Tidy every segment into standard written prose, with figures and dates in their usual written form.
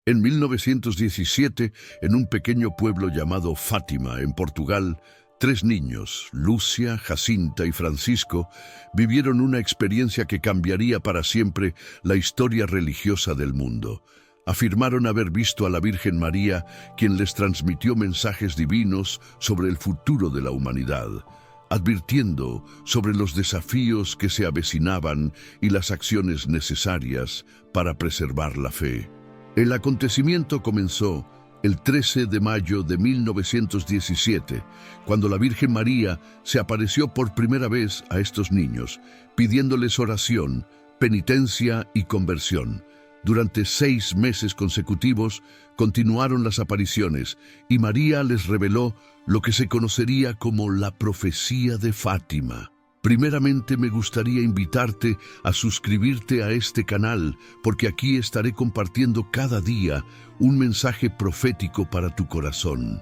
En 1917, en un pequeño pueblo llamado Fátima, en Portugal, tres niños, Lúcia, Jacinta y Francisco, vivieron una experiencia que cambiaría para siempre la historia religiosa del mundo. Afirmaron haber visto a la Virgen María, quien les transmitió mensajes divinos sobre el futuro de la humanidad, advirtiendo sobre los desafíos que se avecinaban y las acciones necesarias para preservar la fe. El acontecimiento comenzó el 13 de mayo de 1917, cuando la Virgen María se apareció por primera vez a estos niños, pidiéndoles oración, penitencia y conversión. Durante 6 meses consecutivos continuaron las apariciones y María les reveló lo que se conocería como la profecía de Fátima. Primeramente me gustaría invitarte a suscribirte a este canal, porque aquí estaré compartiendo cada día un mensaje profético para tu corazón.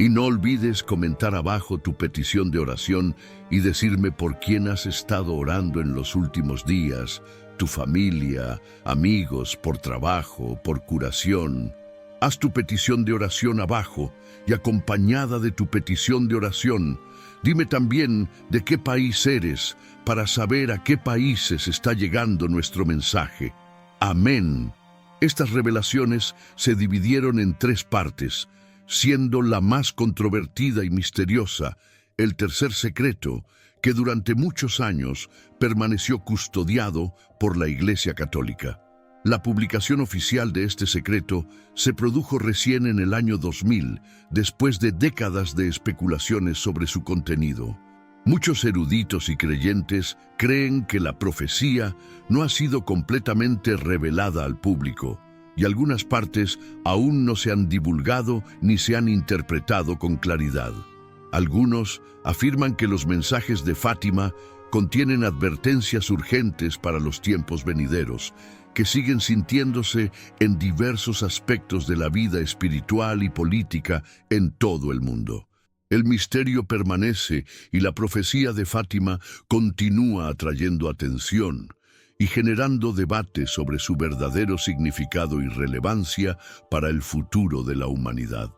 Y no olvides comentar abajo tu petición de oración y decirme por quién has estado orando en los últimos días, tu familia, amigos, por trabajo, por curación. Haz tu petición de oración abajo y acompañada de tu petición de oración, dime también de qué país eres para saber a qué países está llegando nuestro mensaje. Amén. Estas revelaciones se dividieron en 3 partes, siendo la más controvertida y misteriosa el tercer secreto, que durante muchos años permaneció custodiado por la Iglesia Católica. La publicación oficial de este secreto se produjo recién en el año 2000, después de décadas de especulaciones sobre su contenido. Muchos eruditos y creyentes creen que la profecía no ha sido completamente revelada al público, y algunas partes aún no se han divulgado ni se han interpretado con claridad. Algunos afirman que los mensajes de Fátima contienen advertencias urgentes para los tiempos venideros, que siguen sintiéndose en diversos aspectos de la vida espiritual y política en todo el mundo. El misterio permanece y la profecía de Fátima continúa atrayendo atención y generando debate sobre su verdadero significado y relevancia para el futuro de la humanidad.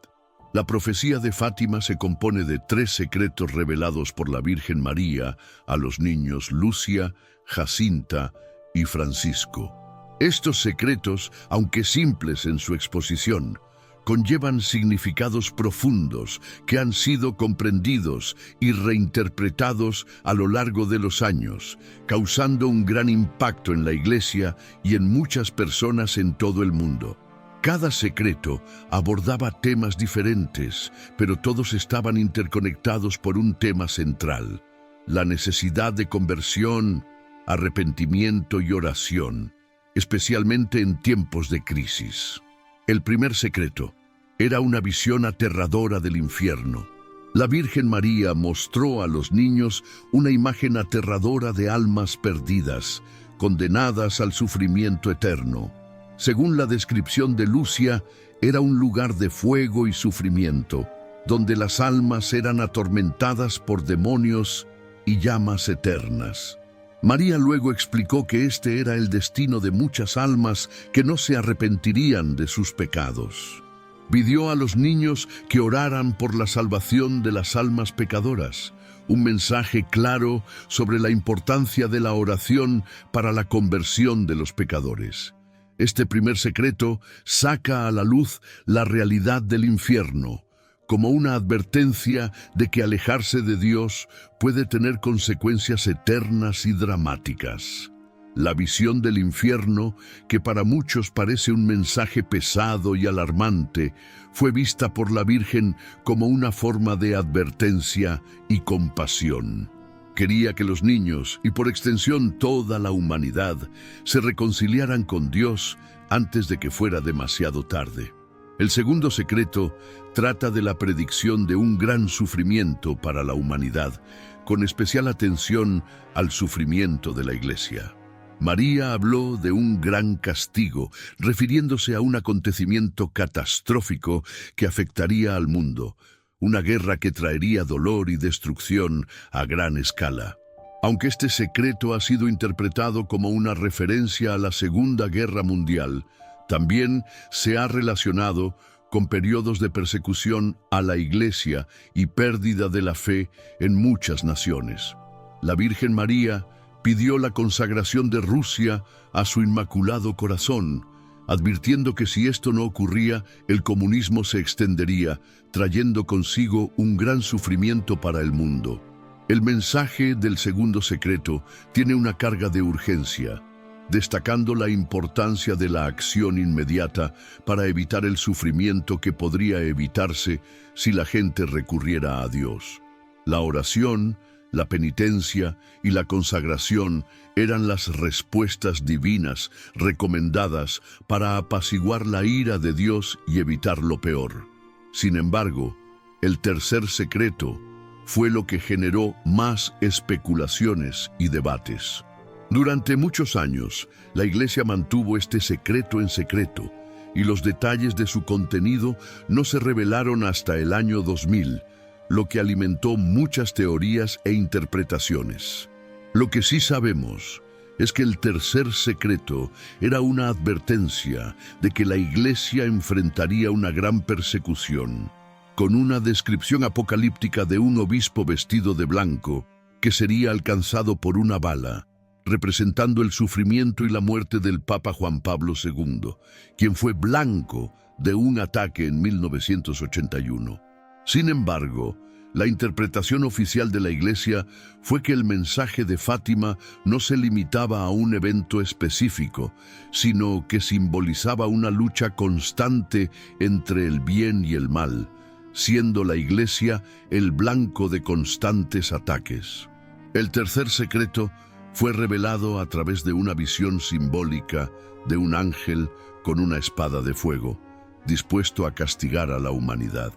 La profecía de Fátima se compone de 3 secretos revelados por la Virgen María a los niños Lúcia, Jacinta y Francisco. Estos secretos, aunque simples en su exposición, conllevan significados profundos que han sido comprendidos y reinterpretados a lo largo de los años, causando un gran impacto en la Iglesia y en muchas personas en todo el mundo. Cada secreto abordaba temas diferentes, pero todos estaban interconectados por un tema central: la necesidad de conversión, arrepentimiento y oración, especialmente en tiempos de crisis. El primer secreto era una visión aterradora del infierno. La Virgen María mostró a los niños una imagen aterradora de almas perdidas, condenadas al sufrimiento eterno. Según la descripción de Lúcia, era un lugar de fuego y sufrimiento, donde las almas eran atormentadas por demonios y llamas eternas. María luego explicó que este era el destino de muchas almas que no se arrepentirían de sus pecados. Pidió a los niños que oraran por la salvación de las almas pecadoras, un mensaje claro sobre la importancia de la oración para la conversión de los pecadores. Este primer secreto saca a la luz la realidad del infierno, como una advertencia de que alejarse de Dios puede tener consecuencias eternas y dramáticas. La visión del infierno, que para muchos parece un mensaje pesado y alarmante, fue vista por la Virgen como una forma de advertencia y compasión. Quería que los niños, y por extensión toda la humanidad, se reconciliaran con Dios antes de que fuera demasiado tarde. El segundo secreto trata de la predicción de un gran sufrimiento para la humanidad, con especial atención al sufrimiento de la Iglesia. María habló de un gran castigo, refiriéndose a un acontecimiento catastrófico que afectaría al mundo, una guerra que traería dolor y destrucción a gran escala. Aunque este secreto ha sido interpretado como una referencia a la Segunda Guerra Mundial, También se ha relacionado con periodos de persecución a la Iglesia y pérdida de la fe en muchas naciones. La Virgen María pidió la consagración de Rusia a su Inmaculado Corazón, advirtiendo que si esto no ocurría, el comunismo se extendería, trayendo consigo un gran sufrimiento para el mundo. El mensaje del segundo secreto tiene una carga de urgencia, destacando la importancia de la acción inmediata para evitar el sufrimiento que podría evitarse si la gente recurriera a Dios. La oración, la penitencia y la consagración eran las respuestas divinas recomendadas para apaciguar la ira de Dios y evitar lo peor. Sin embargo, el tercer secreto fue lo que generó más especulaciones y debates. Durante muchos años, la Iglesia mantuvo este secreto en secreto, y los detalles de su contenido no se revelaron hasta el año 2000, lo que alimentó muchas teorías e interpretaciones. Lo que sí sabemos es que el tercer secreto era una advertencia de que la Iglesia enfrentaría una gran persecución, con una descripción apocalíptica de un obispo vestido de blanco que sería alcanzado por una bala, representando el sufrimiento y la muerte del Papa Juan Pablo II, quien fue blanco de un ataque en 1981. Sin embargo, la interpretación oficial de la Iglesia fue que el mensaje de Fátima no se limitaba a un evento específico, sino que simbolizaba una lucha constante entre el bien y el mal, siendo la Iglesia el blanco de constantes ataques. El tercer secreto fue revelado a través de una visión simbólica de un ángel con una espada de fuego, dispuesto a castigar a la humanidad.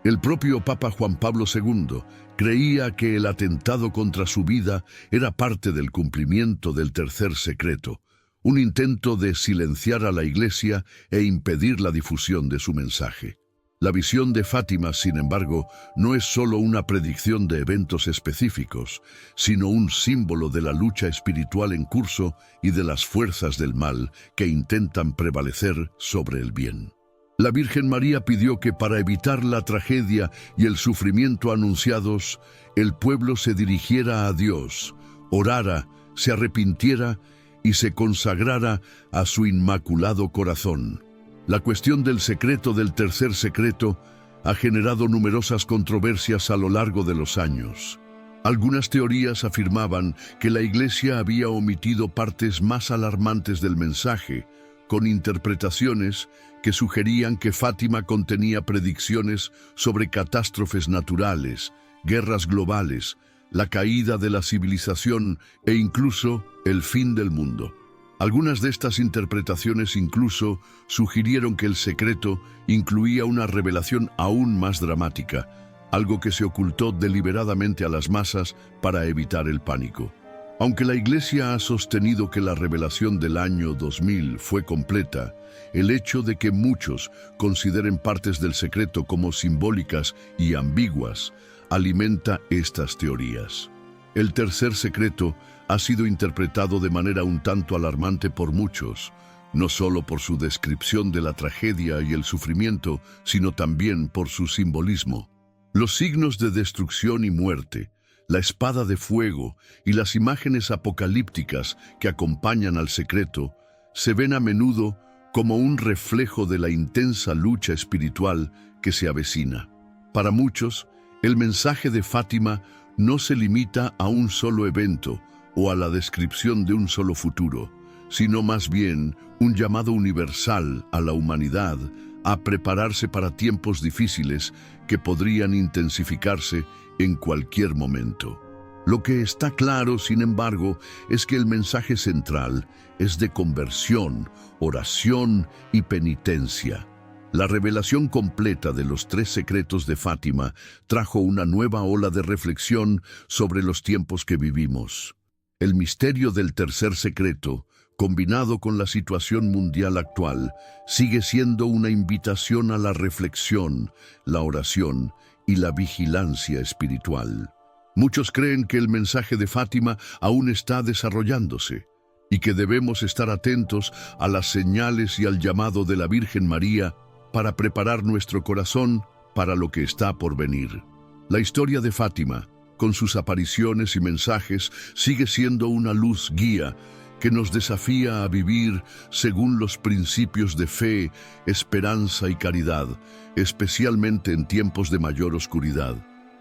El propio Papa Juan Pablo II creía que el atentado contra su vida era parte del cumplimiento del tercer secreto, un intento de silenciar a la Iglesia e impedir la difusión de su mensaje. La visión de Fátima, sin embargo, no es solo una predicción de eventos específicos, sino un símbolo de la lucha espiritual en curso y de las fuerzas del mal que intentan prevalecer sobre el bien. La Virgen María pidió que para evitar la tragedia y el sufrimiento anunciados, el pueblo se dirigiera a Dios, orara, se arrepintiera y se consagrara a su Inmaculado Corazón. La cuestión del secreto del tercer secreto ha generado numerosas controversias a lo largo de los años. Algunas teorías afirmaban que la Iglesia había omitido partes más alarmantes del mensaje, con interpretaciones que sugerían que Fátima contenía predicciones sobre catástrofes naturales, guerras globales, la caída de la civilización e incluso el fin del mundo. Algunas de estas interpretaciones incluso sugirieron que el secreto incluía una revelación aún más dramática, algo que se ocultó deliberadamente a las masas para evitar el pánico. Aunque la Iglesia ha sostenido que la revelación del año 2000 fue completa, el hecho de que muchos consideren partes del secreto como simbólicas y ambiguas alimenta estas teorías. El tercer secreto ha sido interpretado de manera un tanto alarmante por muchos, no solo por su descripción de la tragedia y el sufrimiento, sino también por su simbolismo. Los signos de destrucción y muerte, la espada de fuego y las imágenes apocalípticas que acompañan al secreto se ven a menudo como un reflejo de la intensa lucha espiritual que se avecina. Para muchos, el mensaje de Fátima no se limita a un solo evento o a la descripción de un solo futuro, sino más bien un llamado universal a la humanidad a prepararse para tiempos difíciles que podrían intensificarse en cualquier momento. Lo que está claro, sin embargo, es que el mensaje central es de conversión, oración y penitencia. La revelación completa de los tres secretos de Fátima trajo una nueva ola de reflexión sobre los tiempos que vivimos. El misterio del tercer secreto, combinado con la situación mundial actual, sigue siendo una invitación a la reflexión, la oración y la vigilancia espiritual. Muchos creen que el mensaje de Fátima aún está desarrollándose, y que debemos estar atentos a las señales y al llamado de la Virgen María para preparar nuestro corazón para lo que está por venir. La historia de Fátima, con sus apariciones y mensajes, sigue siendo una luz guía que nos desafía a vivir según los principios de fe, esperanza y caridad, especialmente en tiempos de mayor oscuridad.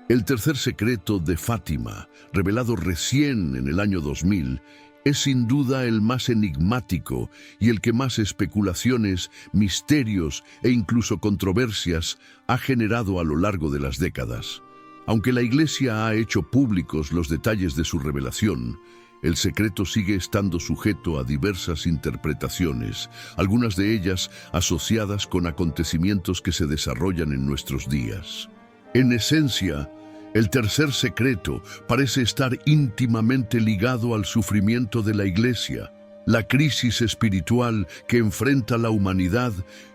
El tercer secreto de Fátima, revelado recién en el año 2000, es sin duda el más enigmático y el que más especulaciones, misterios e incluso controversias ha generado a lo largo de las décadas. Aunque la Iglesia ha hecho públicos los detalles de su revelación, el secreto sigue estando sujeto a diversas interpretaciones, algunas de ellas asociadas con acontecimientos que se desarrollan en nuestros días. En esencia, el tercer secreto parece estar íntimamente ligado al sufrimiento de la Iglesia, la crisis espiritual que enfrenta la humanidad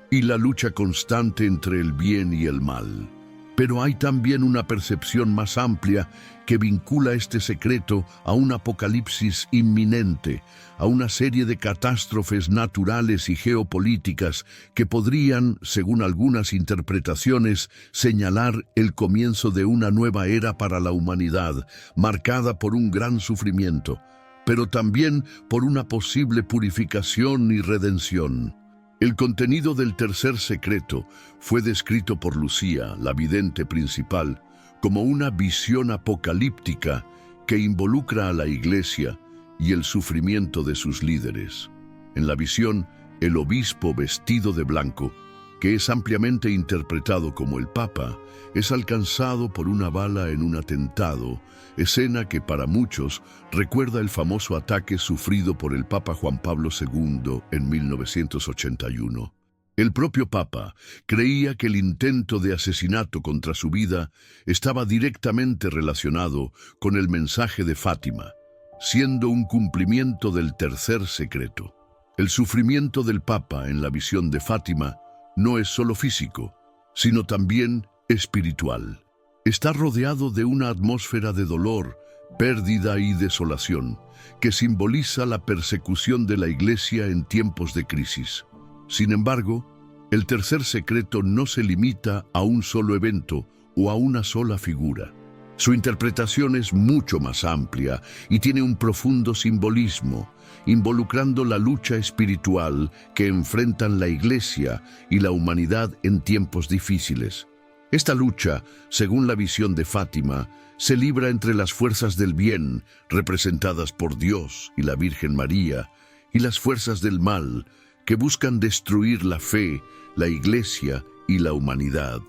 y la lucha constante entre el bien y el mal. Pero hay también una percepción más amplia que vincula este secreto a un apocalipsis inminente, a una serie de catástrofes naturales y geopolíticas que podrían, según algunas interpretaciones, señalar el comienzo de una nueva era para la humanidad, marcada por un gran sufrimiento, pero también por una posible purificación y redención. El contenido del tercer secreto fue descrito por Lucía, la vidente principal, como una visión apocalíptica que involucra a la Iglesia y el sufrimiento de sus líderes. En la visión, el obispo vestido de blanco, que es ampliamente interpretado como el Papa, es alcanzado por una bala en un atentado, escena que para muchos recuerda el famoso ataque sufrido por el Papa Juan Pablo II en 1981. El propio Papa creía que el intento de asesinato contra su vida estaba directamente relacionado con el mensaje de Fátima, siendo un cumplimiento del tercer secreto. El sufrimiento del Papa en la visión de Fátima no es solo físico, sino también espiritual. Está rodeado de una atmósfera de dolor, pérdida y desolación, que simboliza la persecución de la Iglesia en tiempos de crisis. Sin embargo, el tercer secreto no se limita a un solo evento o a una sola figura. Su interpretación es mucho más amplia y tiene un profundo simbolismo, involucrando la lucha espiritual que enfrentan la Iglesia y la humanidad en tiempos difíciles. Esta lucha, según la visión de Fátima, se libra entre las fuerzas del bien, representadas por Dios y la Virgen María, y las fuerzas del mal, que buscan destruir la fe, la Iglesia y la humanidad.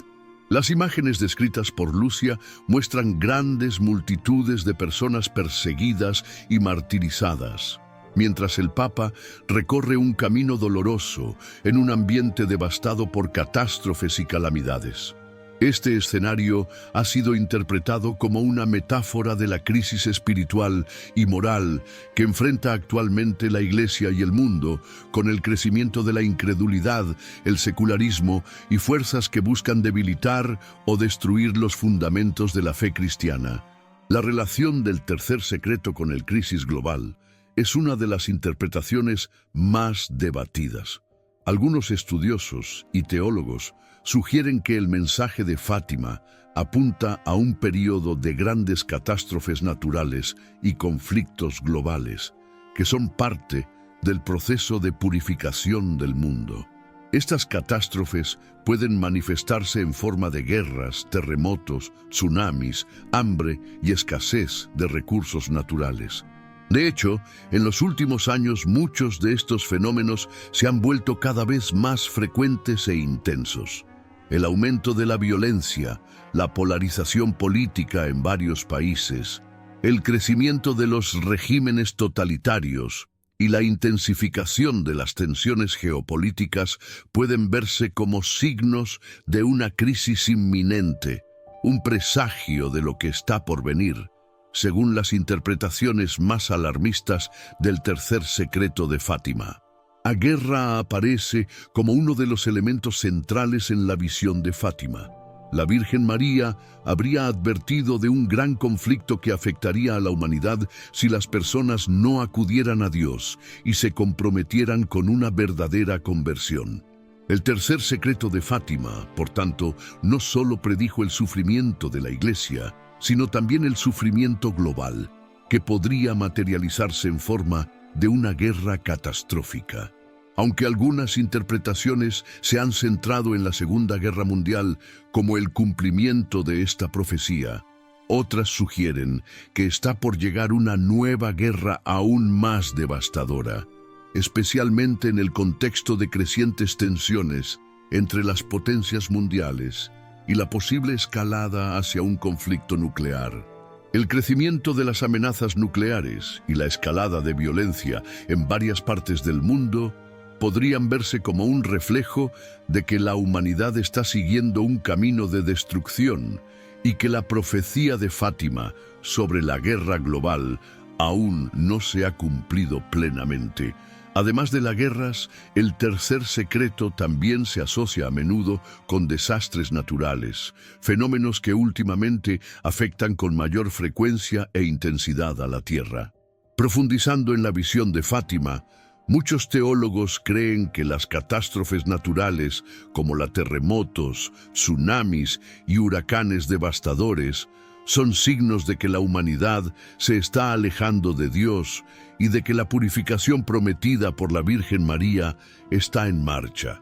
Las imágenes descritas por Lucía muestran grandes multitudes de personas perseguidas y martirizadas, mientras el Papa recorre un camino doloroso en un ambiente devastado por catástrofes y calamidades. Este escenario ha sido interpretado como una metáfora de la crisis espiritual y moral que enfrenta actualmente la Iglesia y el mundo, con el crecimiento de la incredulidad, el secularismo y fuerzas que buscan debilitar o destruir los fundamentos de la fe cristiana. La relación del tercer secreto con el crisis global es una de las interpretaciones más debatidas. Algunos estudiosos y teólogos sugieren que el mensaje de Fátima apunta a un periodo de grandes catástrofes naturales y conflictos globales, que son parte del proceso de purificación del mundo. Estas catástrofes pueden manifestarse en forma de guerras, terremotos, tsunamis, hambre y escasez de recursos naturales. De hecho, en los últimos años muchos de estos fenómenos se han vuelto cada vez más frecuentes e intensos. El aumento de la violencia, la polarización política en varios países, el crecimiento de los regímenes totalitarios y la intensificación de las tensiones geopolíticas pueden verse como signos de una crisis inminente, un presagio de lo que está por venir, según las interpretaciones más alarmistas del tercer secreto de Fátima. La guerra aparece como uno de los elementos centrales en la visión de Fátima. La Virgen María habría advertido de un gran conflicto que afectaría a la humanidad si las personas no acudieran a Dios y se comprometieran con una verdadera conversión. El tercer secreto de Fátima, por tanto, no solo predijo el sufrimiento de la Iglesia, sino también el sufrimiento global, que podría materializarse en forma de una guerra catastrófica. Aunque algunas interpretaciones se han centrado en la Segunda Guerra Mundial como el cumplimiento de esta profecía, otras sugieren que está por llegar una nueva guerra aún más devastadora, especialmente en el contexto de crecientes tensiones entre las potencias mundiales y la posible escalada hacia un conflicto nuclear. El crecimiento de las amenazas nucleares y la escalada de violencia en varias partes del mundo podrían verse como un reflejo de que la humanidad está siguiendo un camino de destrucción y que la profecía de Fátima sobre la guerra global aún no se ha cumplido plenamente. Además de las guerras, el tercer secreto también se asocia a menudo con desastres naturales, fenómenos que últimamente afectan con mayor frecuencia e intensidad a la Tierra. Profundizando en la visión de Fátima, muchos teólogos creen que las catástrofes naturales, como los terremotos, tsunamis y huracanes devastadores, son signos de que la humanidad se está alejando de Dios y de que la purificación prometida por la Virgen María está en marcha.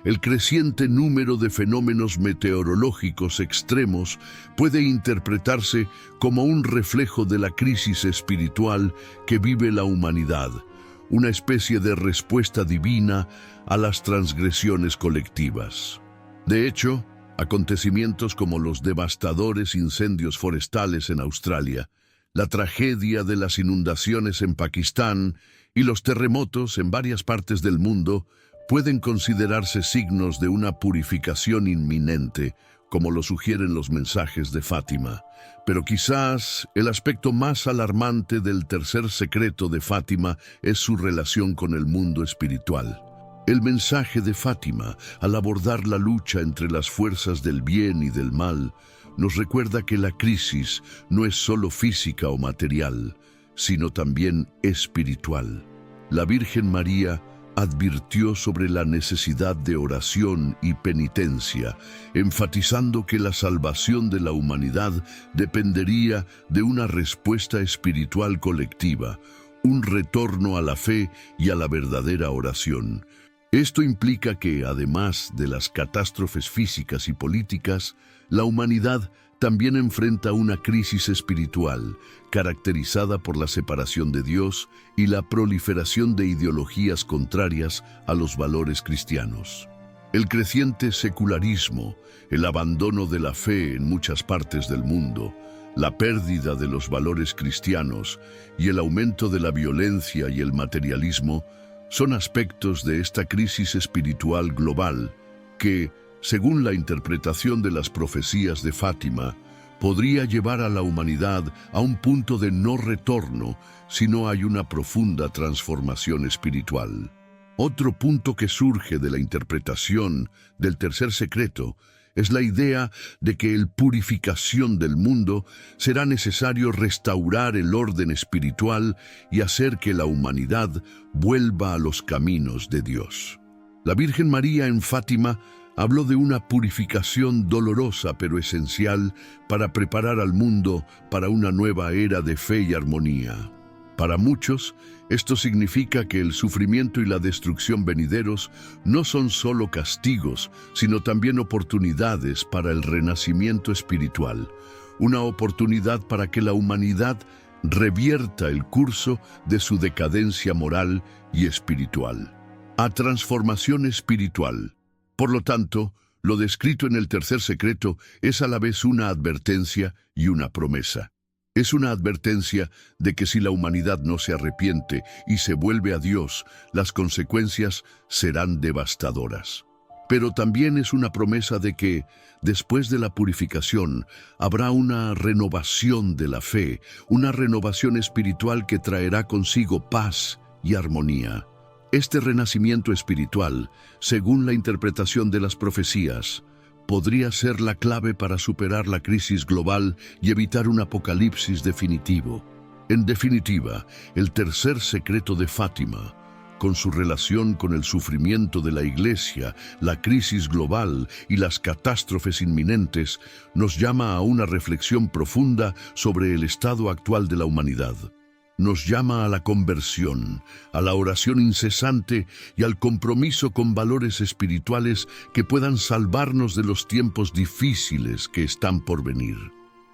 El creciente número de fenómenos meteorológicos extremos puede interpretarse como un reflejo de la crisis espiritual que vive la humanidad, una especie de respuesta divina a las transgresiones colectivas. De hecho, acontecimientos como los devastadores incendios forestales en Australia, la tragedia de las inundaciones en Pakistán y los terremotos en varias partes del mundo pueden considerarse signos de una purificación inminente, como lo sugieren los mensajes de Fátima. Pero quizás el aspecto más alarmante del tercer secreto de Fátima es su relación con el mundo espiritual. El mensaje de Fátima, al abordar la lucha entre las fuerzas del bien y del mal, nos recuerda que la crisis no es solo física o material, sino también espiritual. La Virgen María advirtió sobre la necesidad de oración y penitencia, enfatizando que la salvación de la humanidad dependería de una respuesta espiritual colectiva, un retorno a la fe y a la verdadera oración. Esto implica que, además de las catástrofes físicas y políticas, la humanidad también enfrenta una crisis espiritual, caracterizada por la separación de Dios y la proliferación de ideologías contrarias a los valores cristianos. El creciente secularismo, el abandono de la fe en muchas partes del mundo, la pérdida de los valores cristianos y el aumento de la violencia y el materialismo son aspectos de esta crisis espiritual global que, según la interpretación de las profecías de Fátima, podría llevar a la humanidad a un punto de no retorno si no hay una profunda transformación espiritual. Otro punto que surge de la interpretación del tercer secreto es la idea de que en purificación del mundo será necesario restaurar el orden espiritual y hacer que la humanidad vuelva a los caminos de Dios. La Virgen María en Fátima habló de una purificación dolorosa pero esencial para preparar al mundo para una nueva era de fe y armonía. Para muchos, esto significa que el sufrimiento y la destrucción venideros no son solo castigos, sino también oportunidades para el renacimiento espiritual, una oportunidad para que la humanidad revierta el curso de su decadencia moral y espiritual, a transformación espiritual. Por lo tanto, lo descrito en el tercer secreto es a la vez una advertencia y una promesa. Es una advertencia de que si la humanidad no se arrepiente y se vuelve a Dios, las consecuencias serán devastadoras. Pero también es una promesa de que, después de la purificación, habrá una renovación de la fe, una renovación espiritual que traerá consigo paz y armonía. Este renacimiento espiritual, según la interpretación de las profecías, podría ser la clave para superar la crisis global y evitar un apocalipsis definitivo. En definitiva, el tercer secreto de Fátima, con su relación con el sufrimiento de la Iglesia, la crisis global y las catástrofes inminentes, nos llama a una reflexión profunda sobre el estado actual de la humanidad. Nos llama a la conversión, a la oración incesante y al compromiso con valores espirituales que puedan salvarnos de los tiempos difíciles que están por venir.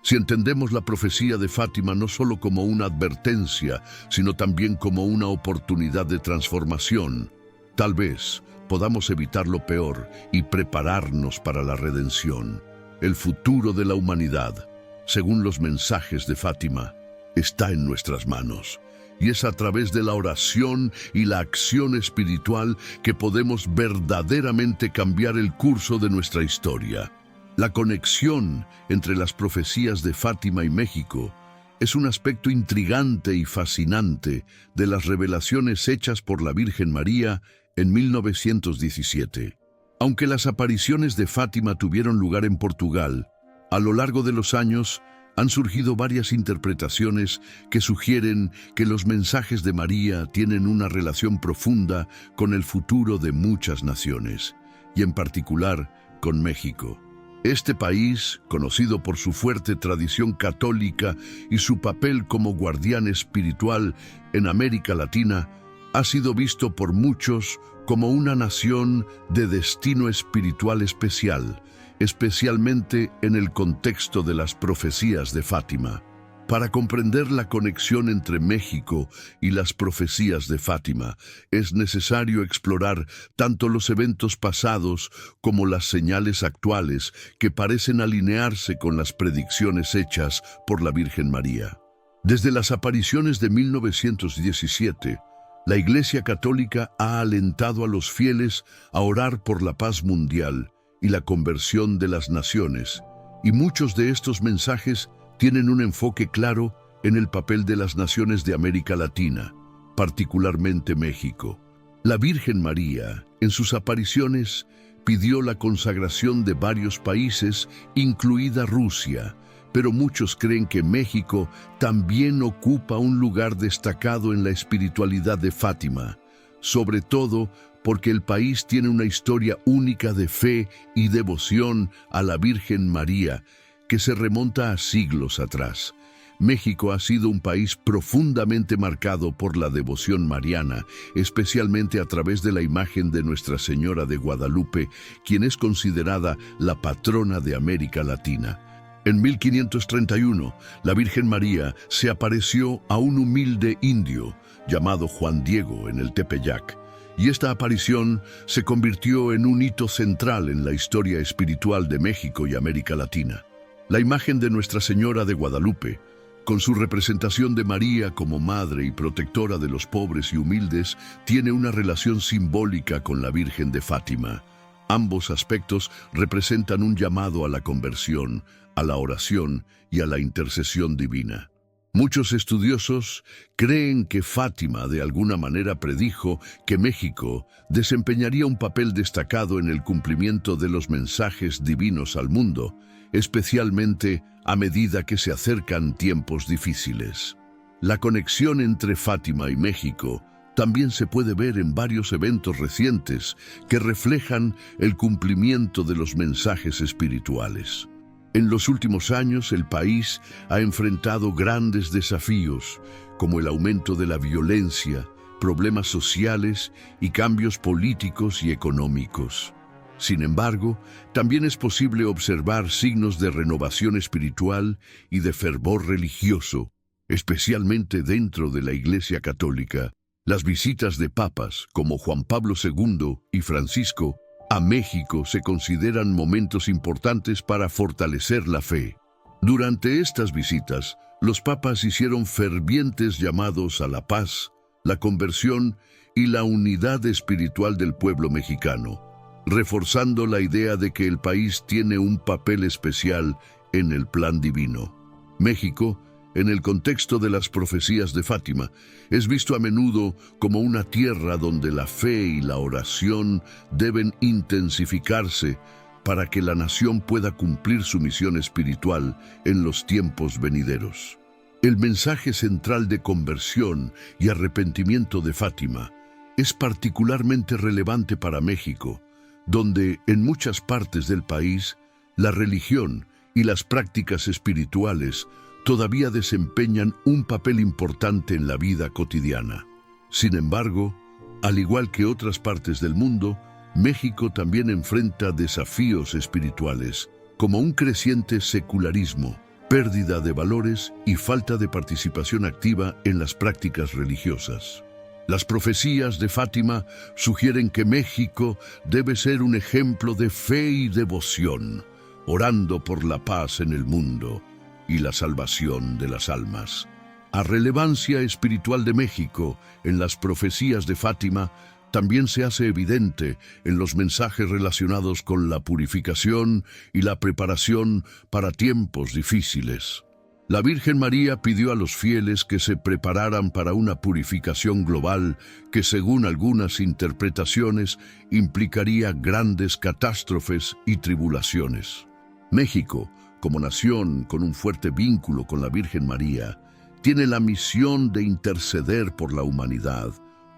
Si entendemos la profecía de Fátima no solo como una advertencia, sino también como una oportunidad de transformación, tal vez podamos evitar lo peor y prepararnos para la redención. El futuro de la humanidad, según los mensajes de Fátima, está en nuestras manos. Y es a través de la oración y la acción espiritual que podemos verdaderamente cambiar el curso de nuestra historia. La conexión entre las profecías de Fátima y México es un aspecto intrigante y fascinante de las revelaciones hechas por la Virgen María en 1917. Aunque las apariciones de Fátima tuvieron lugar en Portugal, a lo largo de los años han surgido varias interpretaciones que sugieren que los mensajes de María tienen una relación profunda con el futuro de muchas naciones, y en particular con México. Este país, conocido por su fuerte tradición católica y su papel como guardián espiritual en América Latina, ha sido visto por muchos como una nación de destino espiritual especial, especialmente en el contexto de las profecías de Fátima. Para comprender la conexión entre México y las profecías de Fátima, es necesario explorar tanto los eventos pasados como las señales actuales que parecen alinearse con las predicciones hechas por la Virgen María. Desde las apariciones de 1917, la Iglesia Católica ha alentado a los fieles a orar por la paz mundial y la conversión de las naciones, y muchos de estos mensajes tienen un enfoque claro en el papel de las naciones de América Latina, particularmente México. La Virgen María, en sus apariciones, pidió la consagración de varios países, incluida Rusia, pero muchos creen que México también ocupa un lugar destacado en la espiritualidad de Fátima, sobre todo porque el país tiene una historia única de fe y devoción a la Virgen María, que se remonta a siglos atrás. México ha sido un país profundamente marcado por la devoción mariana, especialmente a través de la imagen de Nuestra Señora de Guadalupe, quien es considerada la patrona de América Latina. En 1531, la Virgen María se apareció a un humilde indio llamado Juan Diego en el Tepeyac, y esta aparición se convirtió en un hito central en la historia espiritual de México y América Latina. La imagen de Nuestra Señora de Guadalupe, con su representación de María como madre y protectora de los pobres y humildes, tiene una relación simbólica con la Virgen de Fátima. Ambos aspectos representan un llamado a la conversión, a la oración y a la intercesión divina. Muchos estudiosos creen que Fátima de alguna manera predijo que México desempeñaría un papel destacado en el cumplimiento de los mensajes divinos al mundo, especialmente a medida que se acercan tiempos difíciles. La conexión entre Fátima y México también se puede ver en varios eventos recientes que reflejan el cumplimiento de los mensajes espirituales. En los últimos años, el país ha enfrentado grandes desafíos, como el aumento de la violencia, problemas sociales y cambios políticos y económicos. Sin embargo, también es posible observar signos de renovación espiritual y de fervor religioso, especialmente dentro de la Iglesia Católica. Las visitas de papas como Juan Pablo II y Francisco a México se consideran momentos importantes para fortalecer la fe. Durante estas visitas, los papas hicieron fervientes llamados a la paz, la conversión y la unidad espiritual del pueblo mexicano, reforzando la idea de que el país tiene un papel especial en el plan divino. México, en el contexto de las profecías de Fátima, es visto a menudo como una tierra donde la fe y la oración deben intensificarse, para que la nación pueda cumplir su misión espiritual en los tiempos venideros. El mensaje central de conversión y arrepentimiento de Fátima es particularmente relevante para México, donde en muchas partes del país la religión y las prácticas espirituales todavía desempeñan un papel importante en la vida cotidiana. Sin embargo, al igual que otras partes del mundo, México también enfrenta desafíos espirituales, como un creciente secularismo, pérdida de valores y falta de participación activa en las prácticas religiosas. Las profecías de Fátima sugieren que México debe ser un ejemplo de fe y devoción, orando por la paz en el mundo y la salvación de las almas. A relevancia espiritual de México en las profecías de Fátima también se hace evidente en los mensajes relacionados con la purificación y la preparación para tiempos difíciles. La Virgen María pidió a los fieles que se prepararan para una purificación global que, según algunas interpretaciones, implicaría grandes catástrofes y tribulaciones. México, como nación con un fuerte vínculo con la Virgen María, tiene la misión de interceder por la humanidad,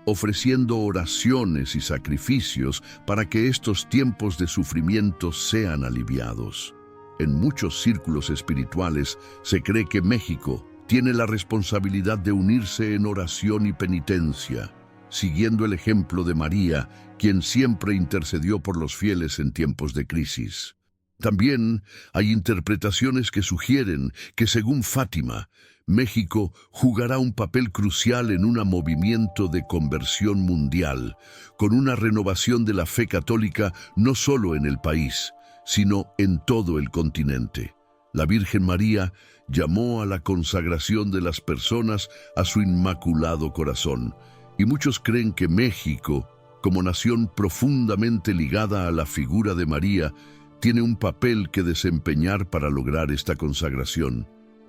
ofreciendo oraciones y sacrificios para que estos tiempos de sufrimiento sean aliviados. En muchos círculos espirituales se cree que México tiene la responsabilidad de unirse en oración y penitencia, siguiendo el ejemplo de María, quien siempre intercedió por los fieles en tiempos de crisis. También hay interpretaciones que sugieren que, según Fátima, México jugará un papel crucial en un movimiento de conversión mundial, con una renovación de la fe católica no solo en el país, sino en todo el continente. La Virgen María llamó a la consagración de las personas a su inmaculado corazón, y muchos creen que México, como nación profundamente ligada a la figura de María, tiene un papel que desempeñar para lograr esta consagración.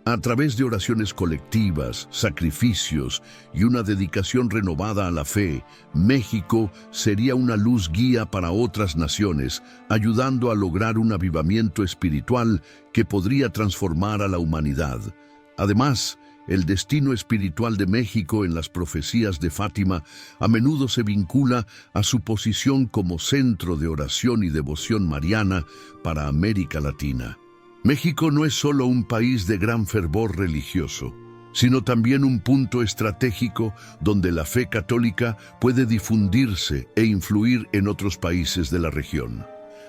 A través de oraciones colectivas, sacrificios y una dedicación renovada a la fe, México sería una luz guía para otras naciones, ayudando a lograr un avivamiento espiritual que podría transformar a la humanidad. Además, el destino espiritual de México en las profecías de Fátima a menudo se vincula a su posición como centro de oración y devoción mariana para América Latina. México no es solo un país de gran fervor religioso, sino también un punto estratégico donde la fe católica puede difundirse e influir en otros países de la región.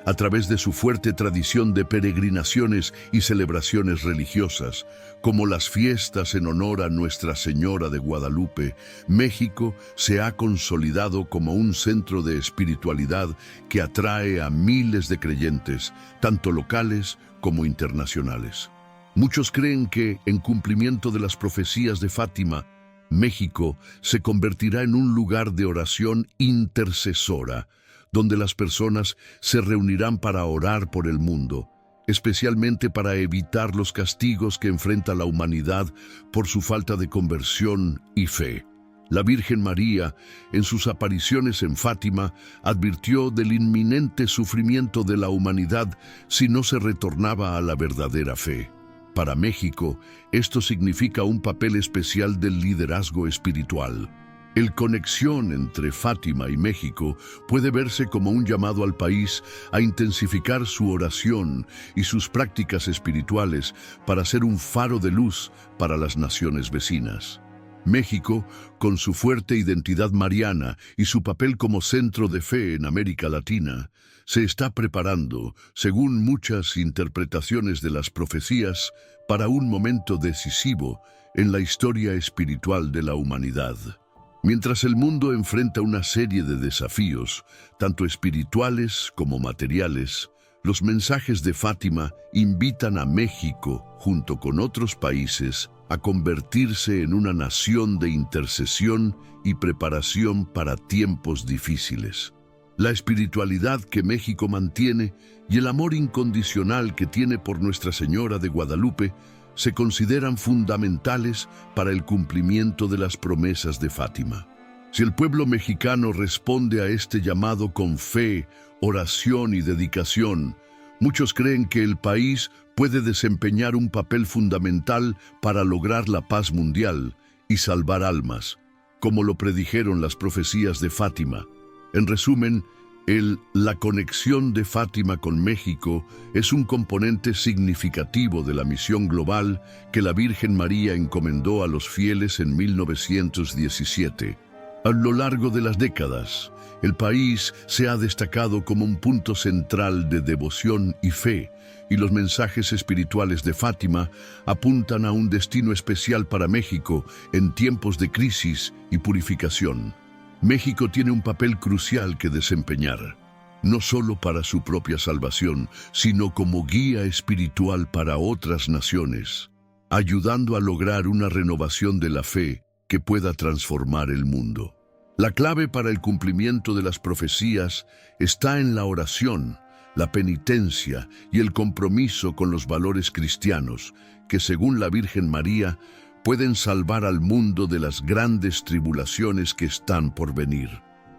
A través de su fuerte tradición de peregrinaciones y celebraciones religiosas, como las fiestas en honor a Nuestra Señora de Guadalupe, México se ha consolidado como un centro de espiritualidad que atrae a miles de creyentes, tanto locales como internacionales. Muchos creen que, en cumplimiento de las profecías de Fátima, México se convertirá en un lugar de oración intercesora, donde las personas se reunirán para orar por el mundo, especialmente para evitar los castigos que enfrenta la humanidad por su falta de conversión y fe. La Virgen María, en sus apariciones en Fátima, advirtió del inminente sufrimiento de la humanidad si no se retornaba a la verdadera fe. Para México, esto significa un papel especial del liderazgo espiritual. La conexión entre Fátima y México puede verse como un llamado al país a intensificar su oración y sus prácticas espirituales para ser un faro de luz para las naciones vecinas. México, con su fuerte identidad mariana y su papel como centro de fe en América Latina, se está preparando, según muchas interpretaciones de las profecías, para un momento decisivo en la historia espiritual de la humanidad. Mientras el mundo enfrenta una serie de desafíos, tanto espirituales como materiales, los mensajes de Fátima invitan a México, junto con otros países, a convertirse en una nación de intercesión y preparación para tiempos difíciles. La espiritualidad que México mantiene y el amor incondicional que tiene por Nuestra Señora de Guadalupe se consideran fundamentales para el cumplimiento de las promesas de Fátima. Si el pueblo mexicano responde a este llamado con fe, oración y dedicación, Muchos creen que el país puede desempeñar un papel fundamental para lograr la paz mundial y salvar almas, como lo predijeron las profecías de Fátima. En resumen, la conexión de Fátima con México es un componente significativo de la misión global que la Virgen María encomendó a los fieles en 1917. A lo largo de las décadas, el país se ha destacado como un punto central de devoción y fe, y los mensajes espirituales de Fátima apuntan a un destino especial para México en tiempos de crisis y purificación. México tiene un papel crucial que desempeñar, no solo para su propia salvación, sino como guía espiritual para otras naciones, ayudando a lograr una renovación de la fe que pueda transformar el mundo. La clave para el cumplimiento de las profecías está en la oración, la penitencia y el compromiso con los valores cristianos, que según la Virgen María, pueden salvar al mundo de las grandes tribulaciones que están por venir.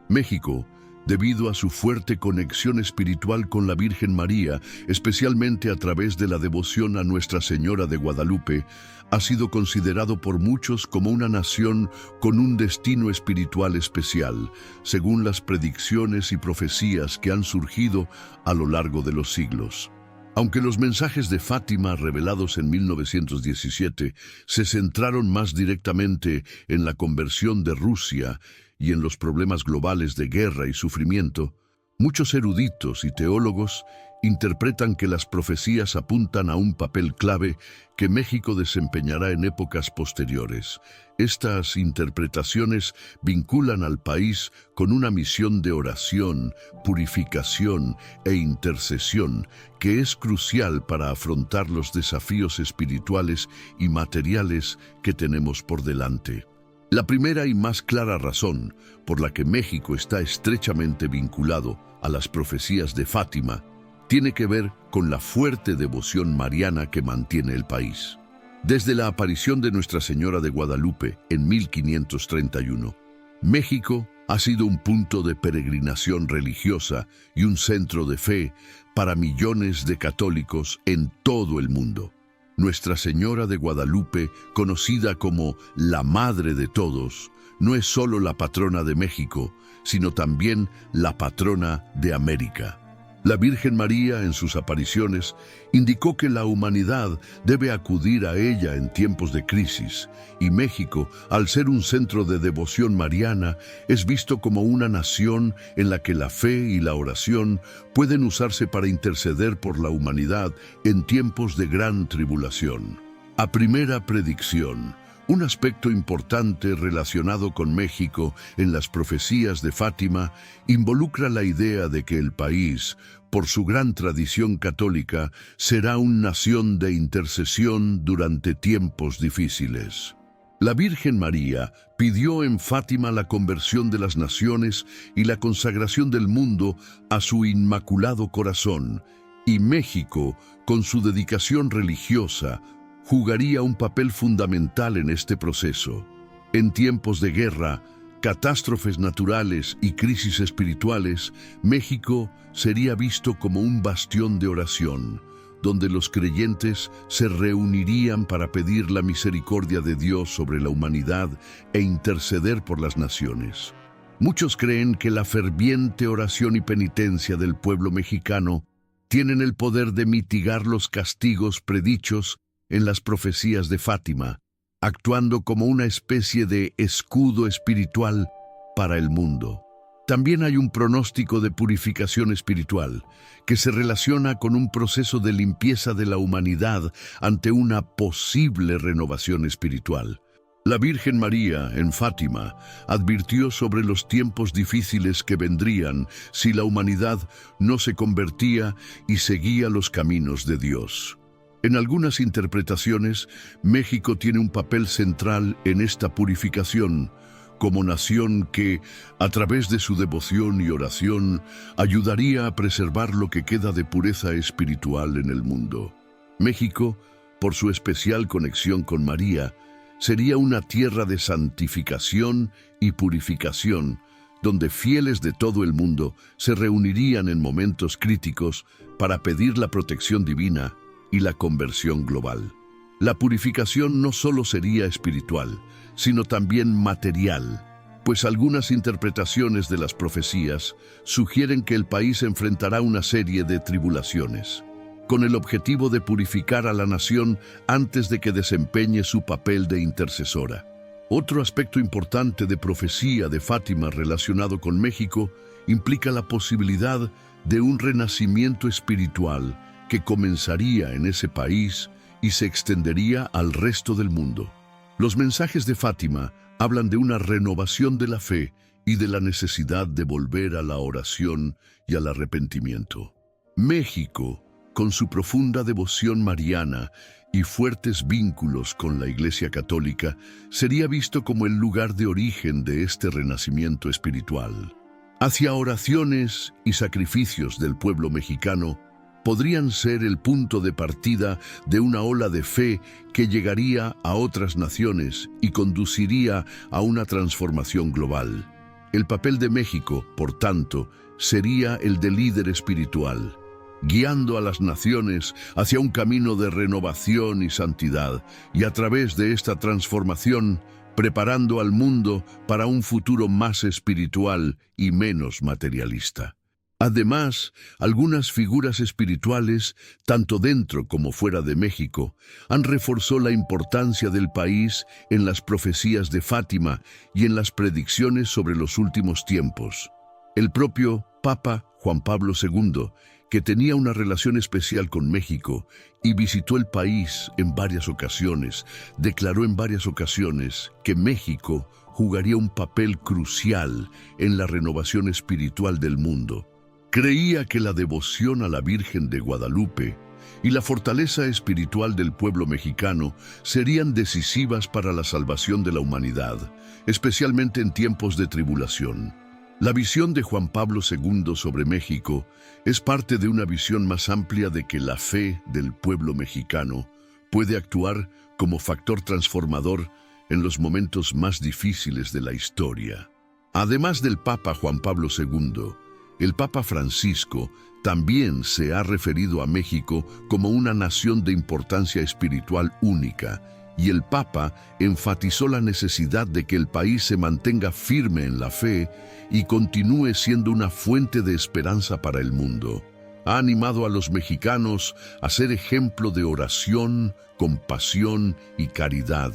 México, debido a su fuerte conexión espiritual con la Virgen María, especialmente a través de la devoción a Nuestra Señora de Guadalupe, ha sido considerado por muchos como una nación con un destino espiritual especial, según las predicciones y profecías que han surgido a lo largo de los siglos. Aunque los mensajes de Fátima revelados en 1917 se centraron más directamente en la conversión de Rusia y en los problemas globales de guerra y sufrimiento, muchos eruditos y teólogos interpretan que las profecías apuntan a un papel clave que México desempeñará en épocas posteriores. Estas interpretaciones vinculan al país con una misión de oración, purificación e intercesión que es crucial para afrontar los desafíos espirituales y materiales que tenemos por delante. La primera y más clara razón por la que México está estrechamente vinculado a las profecías de Fátima tiene que ver con la fuerte devoción mariana que mantiene el país. Desde la aparición de Nuestra Señora de Guadalupe en 1531, México ha sido un punto de peregrinación religiosa y un centro de fe para millones de católicos en todo el mundo. Nuestra Señora de Guadalupe, conocida como la Madre de Todos, no es solo la patrona de México, sino también la patrona de América. La Virgen María, en sus apariciones, indicó que la humanidad debe acudir a ella en tiempos de crisis, y México, al ser un centro de devoción mariana, es visto como una nación en la que la fe y la oración pueden usarse para interceder por la humanidad en tiempos de gran tribulación. A primera predicción, un aspecto importante relacionado con México en las profecías de Fátima involucra la idea de que el país, por su gran tradición católica, será una nación de intercesión durante tiempos difíciles. La Virgen María pidió en Fátima la conversión de las naciones y la consagración del mundo a su Inmaculado Corazón, y México, con su dedicación religiosa, jugaría un papel fundamental en este proceso. En tiempos de guerra, catástrofes naturales y crisis espirituales, México sería visto como un bastión de oración, donde los creyentes se reunirían para pedir la misericordia de Dios sobre la humanidad e interceder por las naciones. Muchos creen que la ferviente oración y penitencia del pueblo mexicano tienen el poder de mitigar los castigos predichos en las profecías de Fátima, actuando como una especie de escudo espiritual para el mundo. También hay un pronóstico de purificación espiritual que se relaciona con un proceso de limpieza de la humanidad ante una posible renovación espiritual. La Virgen María, en Fátima, advirtió sobre los tiempos difíciles que vendrían si la humanidad no se convertía y seguía los caminos de Dios. En algunas interpretaciones, México tiene un papel central en esta purificación, como nación que, a través de su devoción y oración, ayudaría a preservar lo que queda de pureza espiritual en el mundo. México, por su especial conexión con María, sería una tierra de santificación y purificación, donde fieles de todo el mundo se reunirían en momentos críticos para pedir la protección divina y la conversión global. La purificación no solo sería espiritual, sino también material, pues algunas interpretaciones de las profecías sugieren que el país enfrentará una serie de tribulaciones, con el objetivo de purificar a la nación antes de que desempeñe su papel de intercesora. Otro aspecto importante de profecía de Fátima relacionado con México implica la posibilidad de un renacimiento espiritual que comenzaría en ese país y se extendería al resto del mundo. Los mensajes de Fátima hablan de una renovación de la fe y de la necesidad de volver a la oración y al arrepentimiento. México, con su profunda devoción mariana y fuertes vínculos con la Iglesia Católica, sería visto como el lugar de origen de este renacimiento espiritual. Hacia oraciones y sacrificios del pueblo mexicano podrían ser el punto de partida de una ola de fe que llegaría a otras naciones y conduciría a una transformación global. El papel de México, por tanto, sería el de líder espiritual, guiando a las naciones hacia un camino de renovación y santidad, y a través de esta transformación, preparando al mundo para un futuro más espiritual y menos materialista. Además, algunas figuras espirituales, tanto dentro como fuera de México, han reforzado la importancia del país en las profecías de Fátima y en las predicciones sobre los últimos tiempos. El propio Papa Juan Pablo II, que tenía una relación especial con México y visitó el país en varias ocasiones, declaró en varias ocasiones que México jugaría un papel crucial en la renovación espiritual del mundo. Creía que la devoción a la Virgen de Guadalupe y la fortaleza espiritual del pueblo mexicano serían decisivas para la salvación de la humanidad, especialmente en tiempos de tribulación. La visión de Juan Pablo II sobre México es parte de una visión más amplia de que la fe del pueblo mexicano puede actuar como factor transformador en los momentos más difíciles de la historia. Además del Papa Juan Pablo II, el Papa Francisco también se ha referido a México como una nación de importancia espiritual única, y el Papa enfatizó la necesidad de que el país se mantenga firme en la fe y continúe siendo una fuente de esperanza para el mundo. Ha animado a los mexicanos a ser ejemplo de oración, compasión y caridad,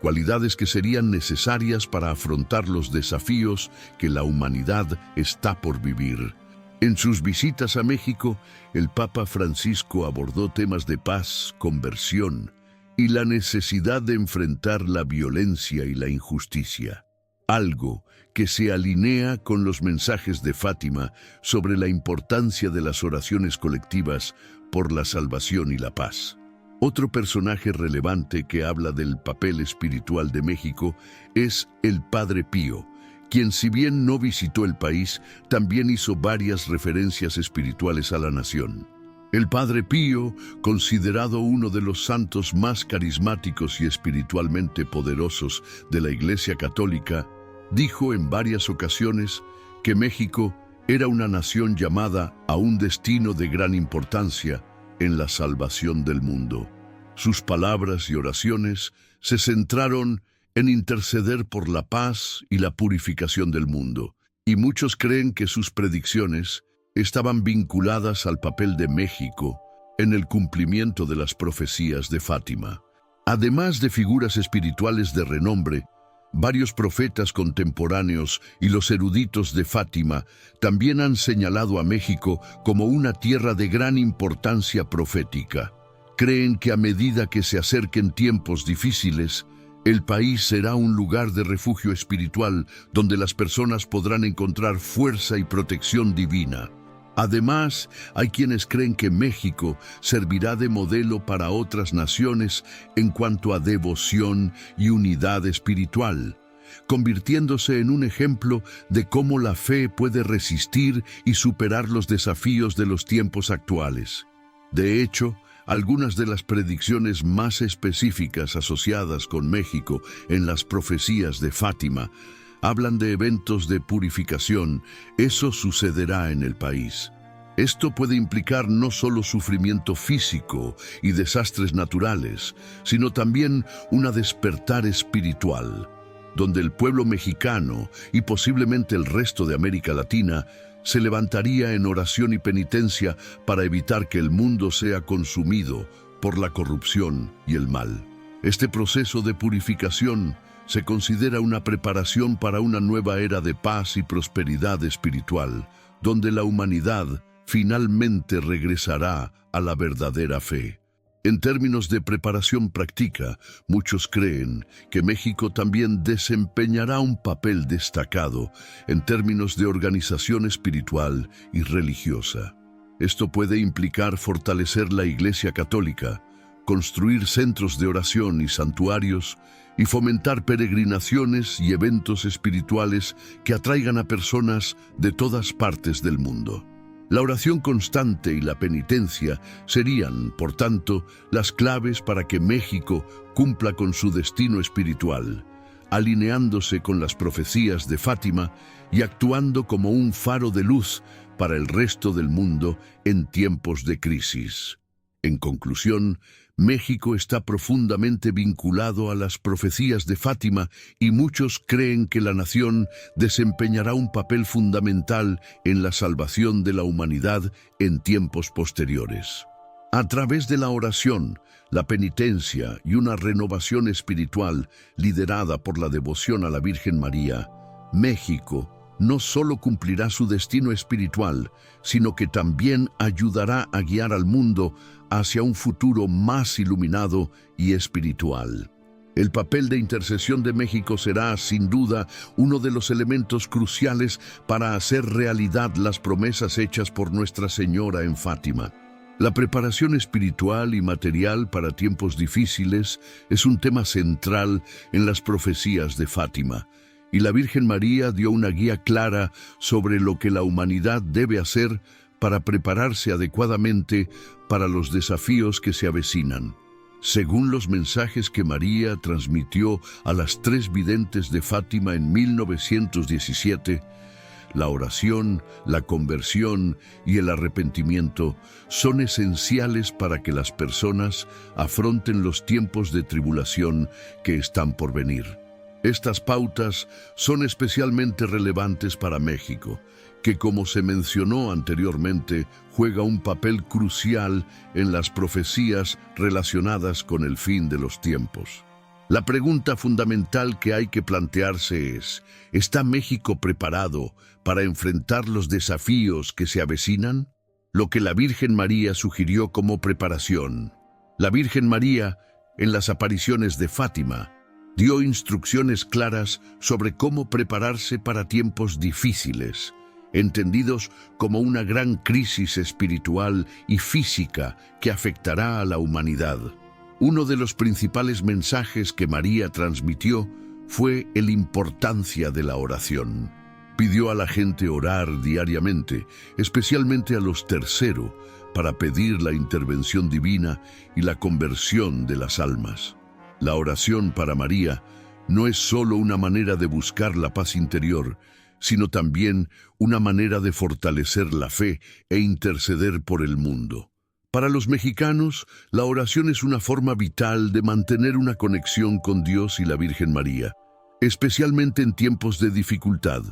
cualidades que serían necesarias para afrontar los desafíos que la humanidad está por vivir. En sus visitas a México, el Papa Francisco abordó temas de paz, conversión y la necesidad de enfrentar la violencia y la injusticia, algo que se alinea con los mensajes de Fátima sobre la importancia de las oraciones colectivas por la salvación y la paz. Otro personaje relevante que habla del papel espiritual de México es el Padre Pío, quien, si bien no visitó el país, también hizo varias referencias espirituales a la nación. El Padre Pío, considerado uno de los santos más carismáticos y espiritualmente poderosos de la Iglesia Católica, dijo en varias ocasiones que México era una nación llamada a un destino de gran importancia en la salvación del mundo. Sus palabras y oraciones se centraron en interceder por la paz y la purificación del mundo, y muchos creen que sus predicciones estaban vinculadas al papel de México en el cumplimiento de las profecías de Fátima. Además de figuras espirituales de renombre, varios profetas contemporáneos y los eruditos de Fátima también han señalado a México como una tierra de gran importancia profética. Creen que a medida que se acerquen tiempos difíciles, el país será un lugar de refugio espiritual donde las personas podrán encontrar fuerza y protección divina. Además, hay quienes creen que México servirá de modelo para otras naciones en cuanto a devoción y unidad espiritual, convirtiéndose en un ejemplo de cómo la fe puede resistir y superar los desafíos de los tiempos actuales. De hecho, algunas de las predicciones más específicas asociadas con México en las profecías de Fátima hablan de eventos de purificación. Eso sucederá en el país. Esto puede implicar no solo sufrimiento físico y desastres naturales, sino también una despertar espiritual, donde el pueblo mexicano y posiblemente el resto de América Latina se levantaría en oración y penitencia para evitar que el mundo sea consumido por la corrupción y el mal. Este proceso de purificación se considera una preparación para una nueva era de paz y prosperidad espiritual, donde la humanidad finalmente regresará a la verdadera fe. En términos de preparación práctica, muchos creen que México también desempeñará un papel destacado en términos de organización espiritual y religiosa. Esto puede implicar fortalecer la Iglesia Católica, construir centros de oración y santuarios, y fomentar peregrinaciones y eventos espirituales que atraigan a personas de todas partes del mundo. La oración constante y la penitencia serían, por tanto, las claves para que México cumpla con su destino espiritual, alineándose con las profecías de Fátima y actuando como un faro de luz para el resto del mundo en tiempos de crisis. En conclusión, México está profundamente vinculado a las profecías de Fátima y muchos creen que la nación desempeñará un papel fundamental en la salvación de la humanidad en tiempos posteriores. A través de la oración, la penitencia y una renovación espiritual liderada por la devoción a la Virgen María, México no solo cumplirá su destino espiritual, sino que también ayudará a guiar al mundo hacia un futuro más iluminado y espiritual. El papel de intercesión de México será, sin duda, uno de los elementos cruciales para hacer realidad las promesas hechas por Nuestra Señora en Fátima. La preparación espiritual y material para tiempos difíciles es un tema central en las profecías de Fátima, y la Virgen María dio una guía clara sobre lo que la humanidad debe hacer para prepararse adecuadamente para los desafíos que se avecinan. Según los mensajes que María transmitió a las 3 videntes de Fátima en 1917, la oración, la conversión y el arrepentimiento son esenciales para que las personas afronten los tiempos de tribulación que están por venir. Estas pautas son especialmente relevantes para México, que, como se mencionó anteriormente, juega un papel crucial en las profecías relacionadas con el fin de los tiempos. La pregunta fundamental que hay que plantearse es: ¿está México preparado para enfrentar los desafíos que se avecinan? Lo que la Virgen María sugirió como preparación. La Virgen María, en las apariciones de Fátima, dio instrucciones claras sobre cómo prepararse para tiempos difíciles, entendidos como una gran crisis espiritual y física que afectará a la humanidad. Uno de los principales mensajes que María transmitió fue la importancia de la oración. Pidió a la gente orar diariamente, especialmente a los terceros, para pedir la intervención divina y la conversión de las almas. La oración para María no es solo una manera de buscar la paz interior, sino también una manera de fortalecer la fe e interceder por el mundo. Para los mexicanos, la oración es una forma vital de mantener una conexión con Dios y la Virgen María, especialmente en tiempos de dificultad.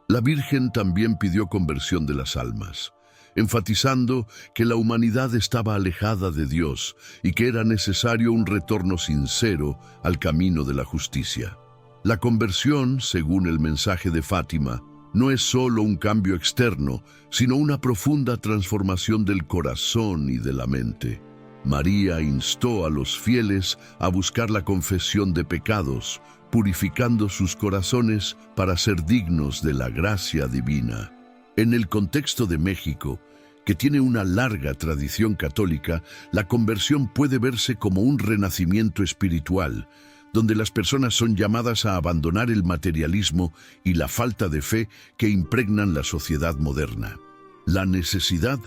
La Virgen también pidió conversión de las almas, enfatizando que la humanidad estaba alejada de Dios y que era necesario un retorno sincero al camino de la justicia. La conversión, según el mensaje de Fátima, no es solo un cambio externo, sino una profunda transformación del corazón y de la mente. María instó a los fieles a buscar la confesión de pecados, purificando sus corazones para ser dignos de la gracia divina. En el contexto de México, que tiene una larga tradición católica, la conversión puede verse como un renacimiento espiritual, donde las personas son llamadas a abandonar el materialismo y la falta de fe que impregnan la sociedad moderna. La necesidad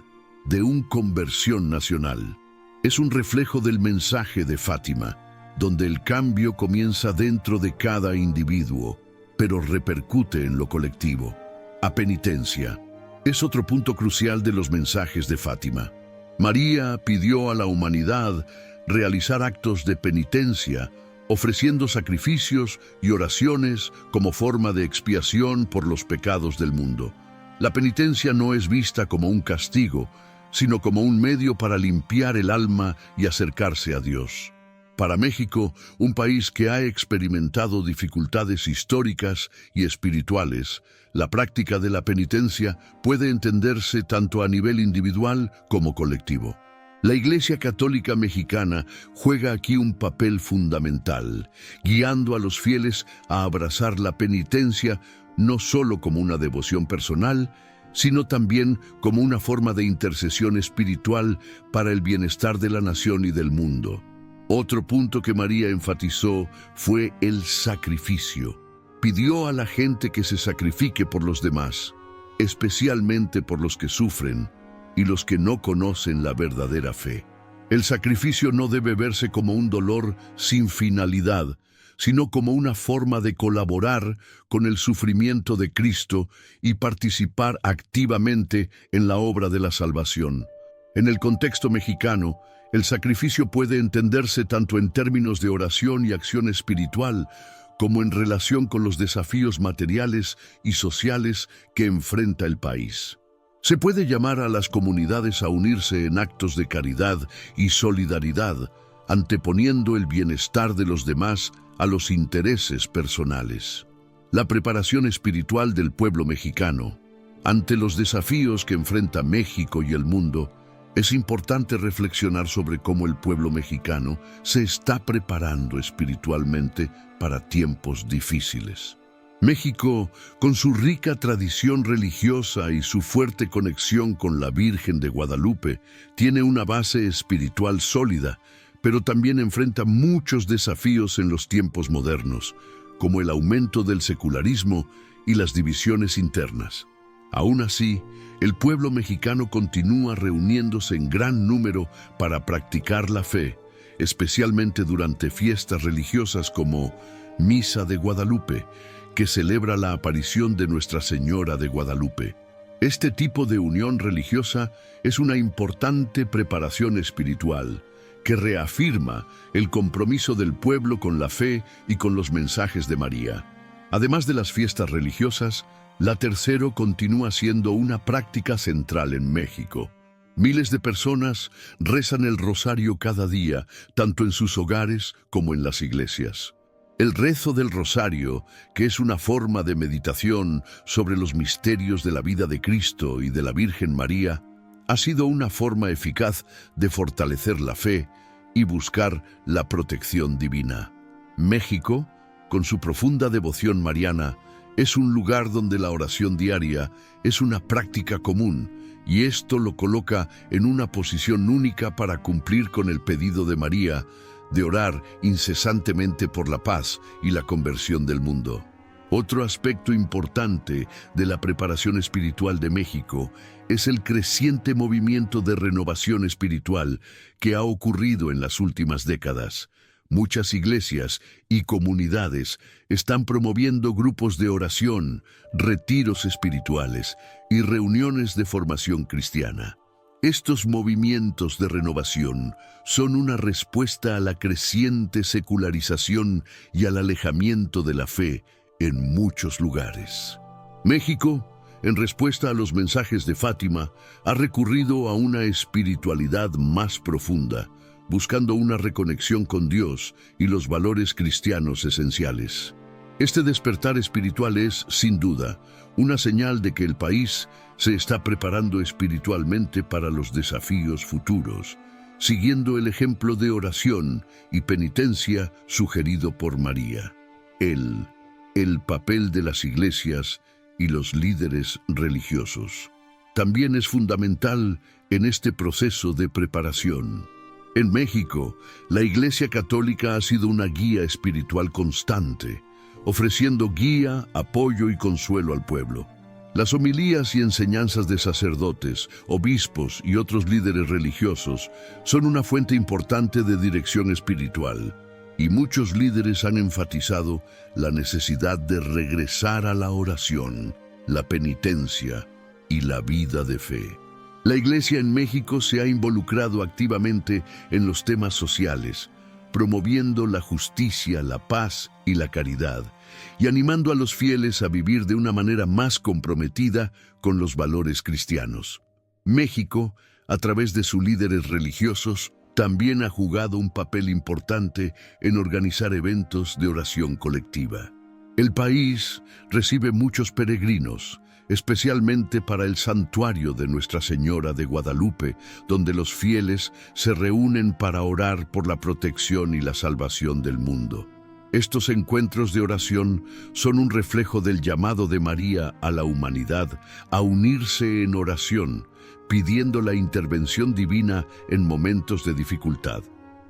de una conversión nacional es un reflejo del mensaje de Fátima, donde el cambio comienza dentro de cada individuo. pero repercute en lo colectivo. A penitencia. Es otro punto crucial de los mensajes de Fátima. María pidió a la humanidad realizar actos de penitencia, ofreciendo sacrificios y oraciones como forma de expiación por los pecados del mundo. La penitencia no es vista como un castigo, sino como un medio para limpiar el alma y acercarse a Dios. Para México, un país que ha experimentado dificultades históricas y espirituales, la práctica de la penitencia puede entenderse tanto a nivel individual como colectivo. La Iglesia Católica Mexicana juega aquí un papel fundamental, guiando a los fieles a abrazar la penitencia no solo como una devoción personal, sino también como una forma de intercesión espiritual para el bienestar de la nación y del mundo. Otro punto que María enfatizó fue el sacrificio. Pidió a la gente que se sacrifique por los demás, especialmente por los que sufren y los que no conocen la verdadera fe. El sacrificio no debe verse como un dolor sin finalidad, sino como una forma de colaborar con el sufrimiento de Cristo y participar activamente en la obra de la salvación. En el contexto mexicano, el sacrificio puede entenderse tanto en términos de oración y acción espiritual, como en relación con los desafíos materiales y sociales que enfrenta el país. Se puede llamar a las comunidades a unirse en actos de caridad y solidaridad, anteponiendo el bienestar de los demás a los intereses personales. La preparación espiritual del pueblo mexicano. Ante los desafíos que enfrenta México y el mundo, es importante reflexionar sobre cómo el pueblo mexicano se está preparando espiritualmente para tiempos difíciles. México, con su rica tradición religiosa y su fuerte conexión con la Virgen de Guadalupe, tiene una base espiritual sólida, pero también enfrenta muchos desafíos en los tiempos modernos, como el aumento del secularismo y las divisiones internas. Aún así, el pueblo mexicano continúa reuniéndose en gran número para practicar la fe, especialmente durante fiestas religiosas como Misa de Guadalupe, que celebra la aparición de Nuestra Señora de Guadalupe. Este tipo de unión religiosa es una importante preparación espiritual que reafirma el compromiso del pueblo con la fe y con los mensajes de María. Además de las fiestas religiosas, la tercero continúa siendo una práctica central en México. Miles de personas rezan el rosario cada día, tanto en sus hogares como en las iglesias. El rezo del rosario, que es una forma de meditación sobre los misterios de la vida de Cristo y de la Virgen María, ha sido una forma eficaz de fortalecer la fe y buscar la protección divina. México, con su profunda devoción mariana, es un lugar donde la oración diaria es una práctica común, y esto lo coloca en una posición única para cumplir con el pedido de María de orar incesantemente por la paz y la conversión del mundo. Otro aspecto importante de la preparación espiritual de México es el creciente movimiento de renovación espiritual que ha ocurrido en las últimas décadas. Muchas iglesias y comunidades están promoviendo grupos de oración, retiros espirituales y reuniones de formación cristiana. Estos movimientos de renovación son una respuesta a la creciente secularización y al alejamiento de la fe en muchos lugares. México, en respuesta a los mensajes de Fátima, ha recurrido a una espiritualidad más profunda, buscando una reconexión con Dios y los valores cristianos esenciales. Este despertar espiritual es, sin duda, una señal de que el país se está preparando espiritualmente para los desafíos futuros, siguiendo el ejemplo de oración y penitencia sugerido por María. El papel de las iglesias y los líderes religiosos también es fundamental en este proceso de preparación. En México, la Iglesia Católica ha sido una guía espiritual constante, ofreciendo guía, apoyo y consuelo al pueblo. Las homilías y enseñanzas de sacerdotes, obispos y otros líderes religiosos son una fuente importante de dirección espiritual. y muchos líderes han enfatizado la necesidad de regresar a la oración, la penitencia y la vida de fe. La Iglesia en México se ha involucrado activamente en los temas sociales, promoviendo la justicia, la paz y la caridad, y animando a los fieles a vivir de una manera más comprometida con los valores cristianos. México, a través de sus líderes religiosos, también ha jugado un papel importante en organizar eventos de oración colectiva. El país recibe muchos peregrinos, especialmente para el santuario de Nuestra Señora de Guadalupe, donde los fieles se reúnen para orar por la protección y la salvación del mundo. Estos encuentros de oración son un reflejo del llamado de María a la humanidad a unirse en oración, pidiendo la intervención divina en momentos de dificultad.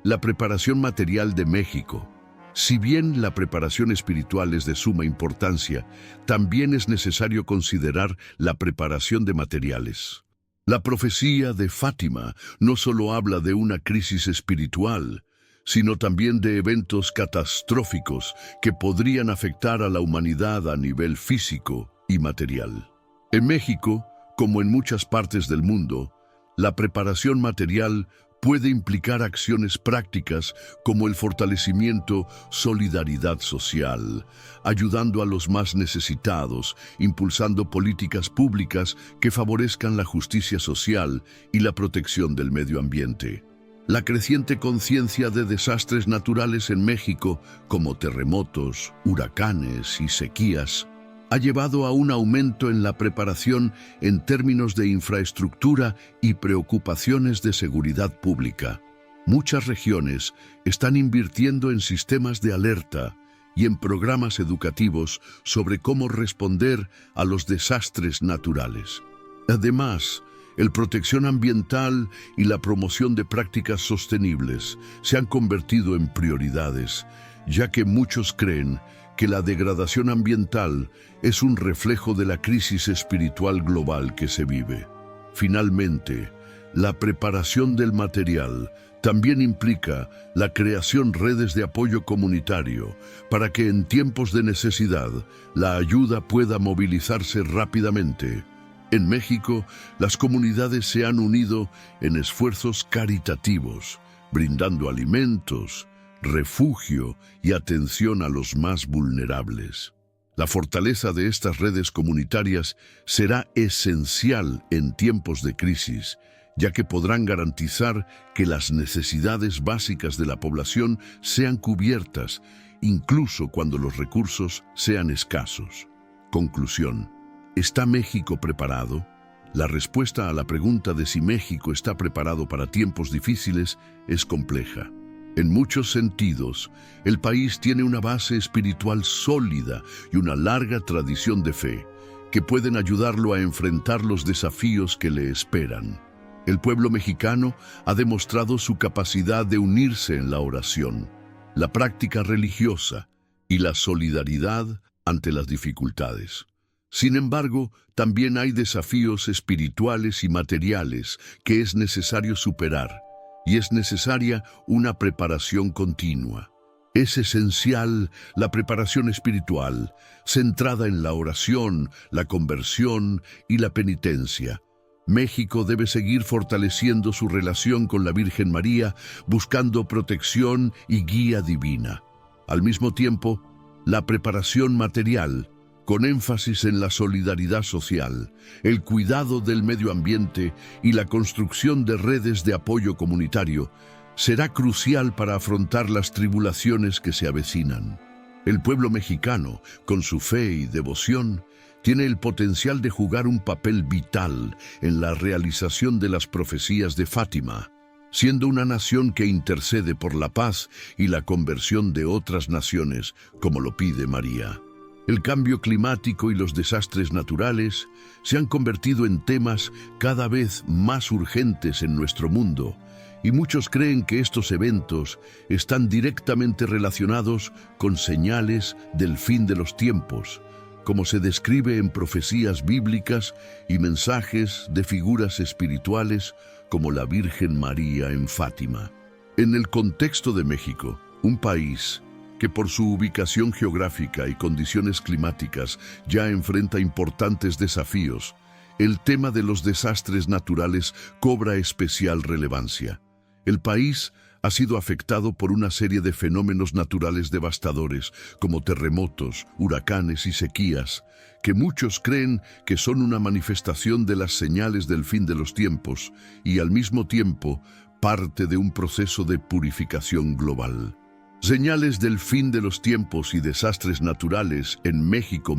La preparación material de México. Si bien la preparación espiritual es de suma importancia, también es necesario considerar la preparación de materiales. La profecía de Fátima no solo habla de una crisis espiritual, sino también de eventos catastróficos que podrían afectar a la humanidad a nivel físico y material. En México, como en muchas partes del mundo, la preparación material puede implicar acciones prácticas como el fortalecimiento, solidaridad social, ayudando a los más necesitados, impulsando políticas públicas que favorezcan la justicia social y la protección del medio ambiente. La creciente conciencia de desastres naturales en México, como terremotos, huracanes y sequías, ha llevado a un aumento en la preparación en términos de infraestructura y preocupaciones de seguridad pública. Muchas regiones están invirtiendo en sistemas de alerta y en programas educativos sobre cómo responder a los desastres naturales. Además, la protección ambiental y la promoción de prácticas sostenibles se han convertido en prioridades, ya que muchos creen que la degradación ambiental es un reflejo de la crisis espiritual global que se vive. Finalmente, la preparación del material también implica la creación de redes de apoyo comunitario para que en tiempos de necesidad la ayuda pueda movilizarse rápidamente. En México, las comunidades se han unido en esfuerzos caritativos, brindando alimentos, refugio y atención a los más vulnerables. La fortaleza de estas redes comunitarias será esencial en tiempos de crisis, ya que podrán garantizar que las necesidades básicas de la población sean cubiertas, incluso cuando los recursos sean escasos. Conclusión. ¿Está México preparado? La respuesta a la pregunta de si México está preparado para tiempos difíciles es compleja. En muchos sentidos, el país tiene una base espiritual sólida y una larga tradición de fe, que pueden ayudarlo a enfrentar los desafíos que le esperan. El pueblo mexicano ha demostrado su capacidad de unirse en la oración, la práctica religiosa y la solidaridad ante las dificultades. Sin embargo, también hay desafíos espirituales y materiales que es necesario superar, y es necesaria una preparación continua. Es esencial la preparación espiritual, centrada en la oración, la conversión y la penitencia. México debe seguir fortaleciendo su relación con la Virgen María, buscando protección y guía divina. Al mismo tiempo, la preparación material, con énfasis en la solidaridad social, el cuidado del medio ambiente y la construcción de redes de apoyo comunitario, será crucial para afrontar las tribulaciones que se avecinan. El pueblo mexicano, con su fe y devoción, tiene el potencial de jugar un papel vital en la realización de las profecías de Fátima, siendo una nación que intercede por la paz y la conversión de otras naciones, como lo pide María. El cambio climático y los desastres naturales se han convertido en temas cada vez más urgentes en nuestro mundo, y muchos creen que estos eventos están directamente relacionados con señales del fin de los tiempos, como se describe en profecías bíblicas y mensajes de figuras espirituales como la Virgen María en Fátima. En el contexto de México, Un país que por su ubicación geográfica y condiciones climáticas ya enfrenta importantes desafíos, el tema de los desastres naturales cobra especial relevancia. El país ha sido afectado por una serie de fenómenos naturales devastadores, como terremotos, huracanes y sequías, que muchos creen que son una manifestación de las señales del fin de los tiempos y al mismo tiempo parte de un proceso de purificación global. Señales del fin de los tiempos y desastres naturales en México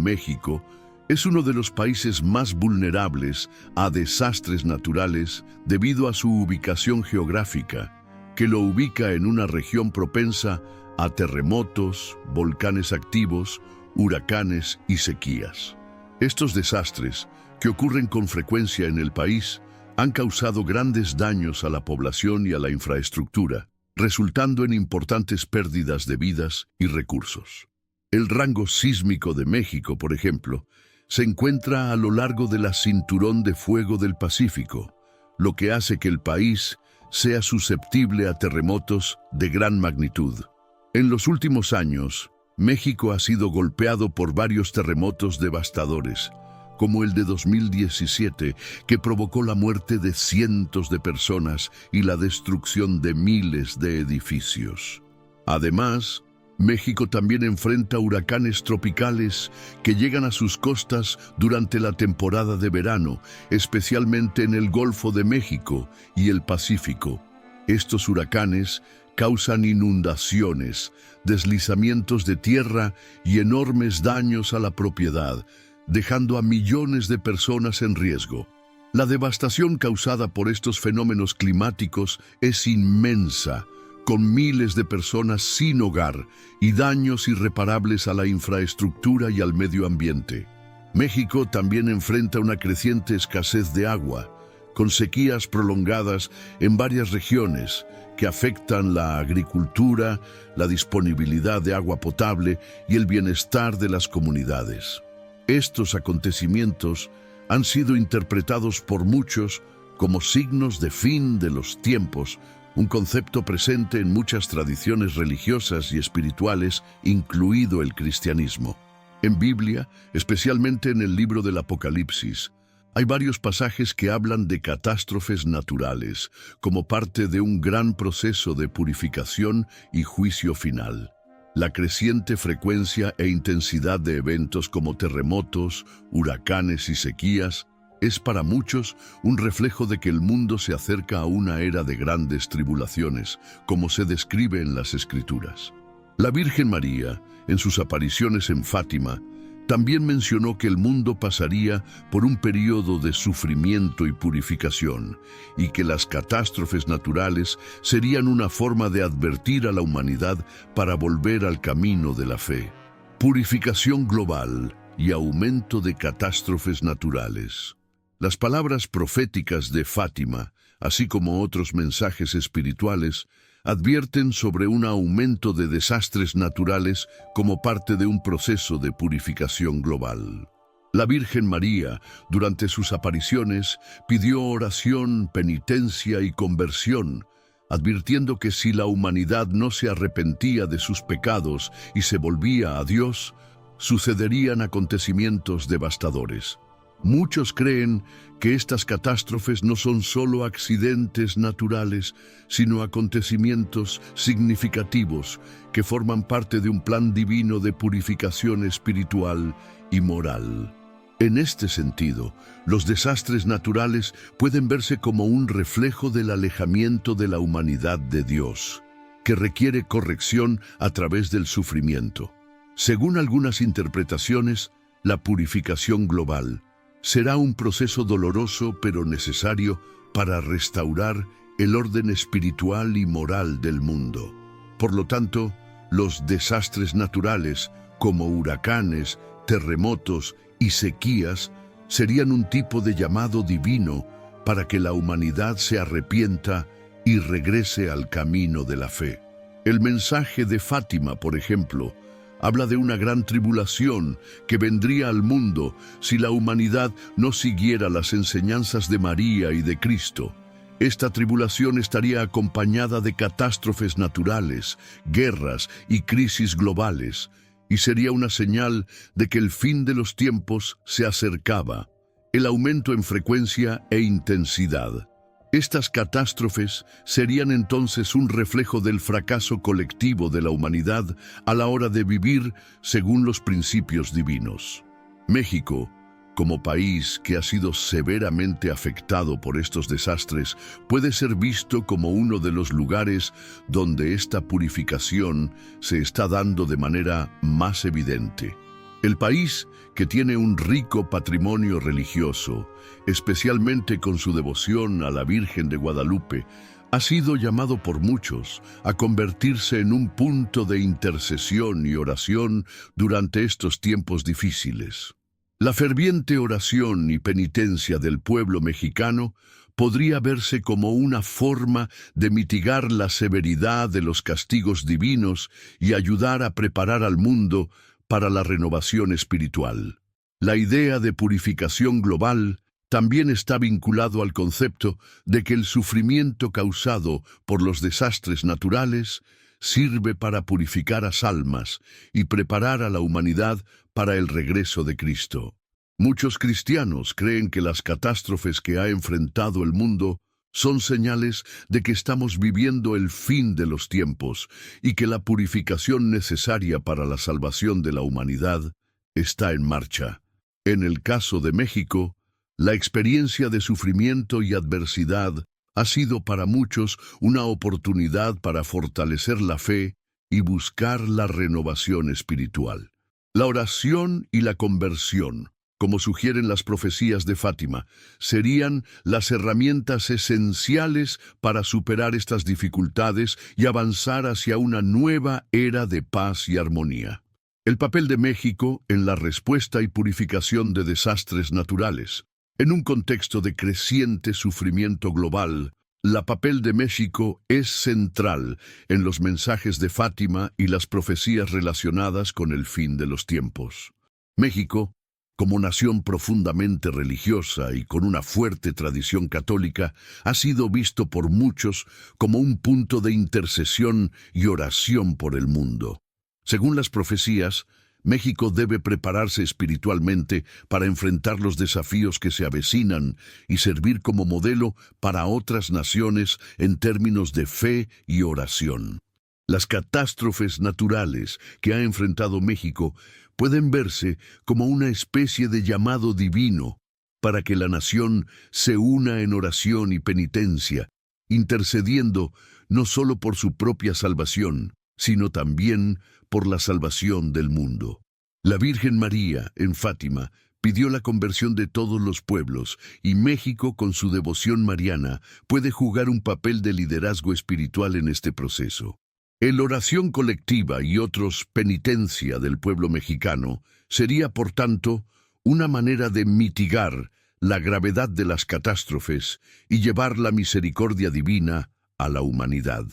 es uno de los países más vulnerables a desastres naturales debido a su ubicación geográfica, que lo ubica en una región propensa a terremotos, volcanes activos, huracanes y sequías. Estos desastres, que ocurren con frecuencia en el país, han causado grandes daños a la población y a la infraestructura, resultando en importantes pérdidas de vidas y recursos. El rango sísmico de México, por ejemplo, se encuentra a lo largo de la cinturón de fuego del Pacífico, lo que hace que el país sea susceptible a terremotos de gran magnitud. En los últimos años, México ha sido golpeado por varios terremotos devastadores, como el de 2017, que provocó la muerte de cientos de personas y la destrucción de miles de edificios. Además, México también enfrenta huracanes tropicales que llegan a sus costas durante la temporada de verano, especialmente en el Golfo de México y el Pacífico. Estos huracanes causan inundaciones, deslizamientos de tierra y enormes daños a la propiedad, dejando a millones de personas en riesgo. La devastación causada por estos fenómenos climáticos es inmensa, con miles de personas sin hogar y daños irreparables a la infraestructura y al medio ambiente. México también enfrenta una creciente escasez de agua, con sequías prolongadas en varias regiones que afectan la agricultura, la disponibilidad de agua potable y el bienestar de las comunidades. Estos acontecimientos han sido interpretados por muchos como signos de fin de los tiempos, un concepto presente en muchas tradiciones religiosas y espirituales, incluido el cristianismo. En Biblia, especialmente en el libro del Apocalipsis, hay varios pasajes que hablan de catástrofes naturales como parte de un gran proceso de purificación y juicio final. La creciente frecuencia e intensidad de eventos como terremotos, huracanes y sequías es para muchos un reflejo de que el mundo se acerca a una era de grandes tribulaciones, como se describe en las Escrituras. La Virgen María, en sus apariciones en Fátima, también mencionó que el mundo pasaría por un periodo de sufrimiento y purificación, y que las catástrofes naturales serían una forma de advertir a la humanidad para volver al camino de la fe. Purificación global y aumento de catástrofes naturales. Las palabras proféticas de Fátima, así como otros mensajes espirituales, advierten sobre un aumento de desastres naturales como parte de un proceso de purificación global. La Virgen María, durante sus apariciones, pidió oración, penitencia y conversión, advirtiendo que si la humanidad no se arrepentía de sus pecados y se volvía a Dios, sucederían acontecimientos devastadores. Muchos creen que estas catástrofes no son solo accidentes naturales, sino acontecimientos significativos que forman parte de un plan divino de purificación espiritual y moral. En este sentido, los desastres naturales pueden verse como un reflejo del alejamiento de la humanidad de Dios, que requiere corrección a través del sufrimiento. Según algunas interpretaciones, la purificación global será un proceso doloroso pero necesario para restaurar el orden espiritual y moral del mundo. Por lo tanto, los desastres naturales, como huracanes, terremotos y sequías, serían un tipo de llamado divino para que la humanidad se arrepienta y regrese al camino de la fe. El mensaje de Fátima, por ejemplo, habla de una gran tribulación que vendría al mundo si la humanidad no siguiera las enseñanzas de María y de Cristo. Esta tribulación estaría acompañada de catástrofes naturales, guerras y crisis globales, y sería una señal de que el fin de los tiempos se acercaba. El aumento en frecuencia e intensidad. Estas catástrofes serían entonces un reflejo del fracaso colectivo de la humanidad a la hora de vivir según los principios divinos. México, como país que ha sido severamente afectado por estos desastres, puede ser visto como uno de los lugares donde esta purificación se está dando de manera más evidente. El país, que tiene un rico patrimonio religioso, especialmente con su devoción a la Virgen de Guadalupe, ha sido llamado por muchos a convertirse en un punto de intercesión y oración durante estos tiempos difíciles. La ferviente oración y penitencia del pueblo mexicano podría verse como una forma de mitigar la severidad de los castigos divinos y ayudar a preparar al mundo para la renovación espiritual. La idea de purificación global también está vinculado al concepto de que el sufrimiento causado por los desastres naturales sirve para purificar las almas y preparar a la humanidad para el regreso de Cristo. Muchos cristianos creen que las catástrofes que ha enfrentado el mundo son señales de que estamos viviendo el fin de los tiempos y que la purificación necesaria para la salvación de la humanidad está en marcha. En el caso de México, la experiencia de sufrimiento y adversidad ha sido para muchos una oportunidad para fortalecer la fe y buscar la renovación espiritual. La oración y la conversión, como sugieren las profecías de Fátima, serían las herramientas esenciales para superar estas dificultades y avanzar hacia una nueva era de paz y armonía. El papel de México en la respuesta y purificación de desastres naturales. En un contexto de creciente sufrimiento global, el papel de México es central en los mensajes de Fátima y las profecías relacionadas con el fin de los tiempos. México, como nación profundamente religiosa y con una fuerte tradición católica, ha sido visto por muchos como un punto de intercesión y oración por el mundo. Según las profecías, México debe prepararse espiritualmente para enfrentar los desafíos que se avecinan y servir como modelo para otras naciones en términos de fe y oración. Las catástrofes naturales que ha enfrentado México pueden verse como una especie de llamado divino para que la nación se una en oración y penitencia, intercediendo no solo por su propia salvación, sino también por la salvación del mundo. La Virgen María, en Fátima, pidió la conversión de todos los pueblos, y México, con su devoción mariana, puede jugar un papel de liderazgo espiritual en este proceso. La oración colectiva y otros penitencia del pueblo mexicano sería, por tanto, una manera de mitigar la gravedad de las catástrofes y llevar la misericordia divina a la humanidad.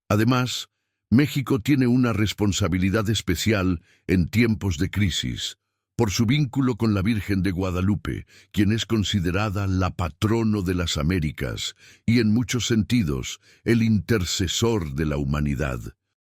Además, México tiene una responsabilidad especial en tiempos de crisis, por su vínculo con la Virgen de Guadalupe, quien es considerada la patrono de las Américas y en muchos sentidos el intercesor de la humanidad.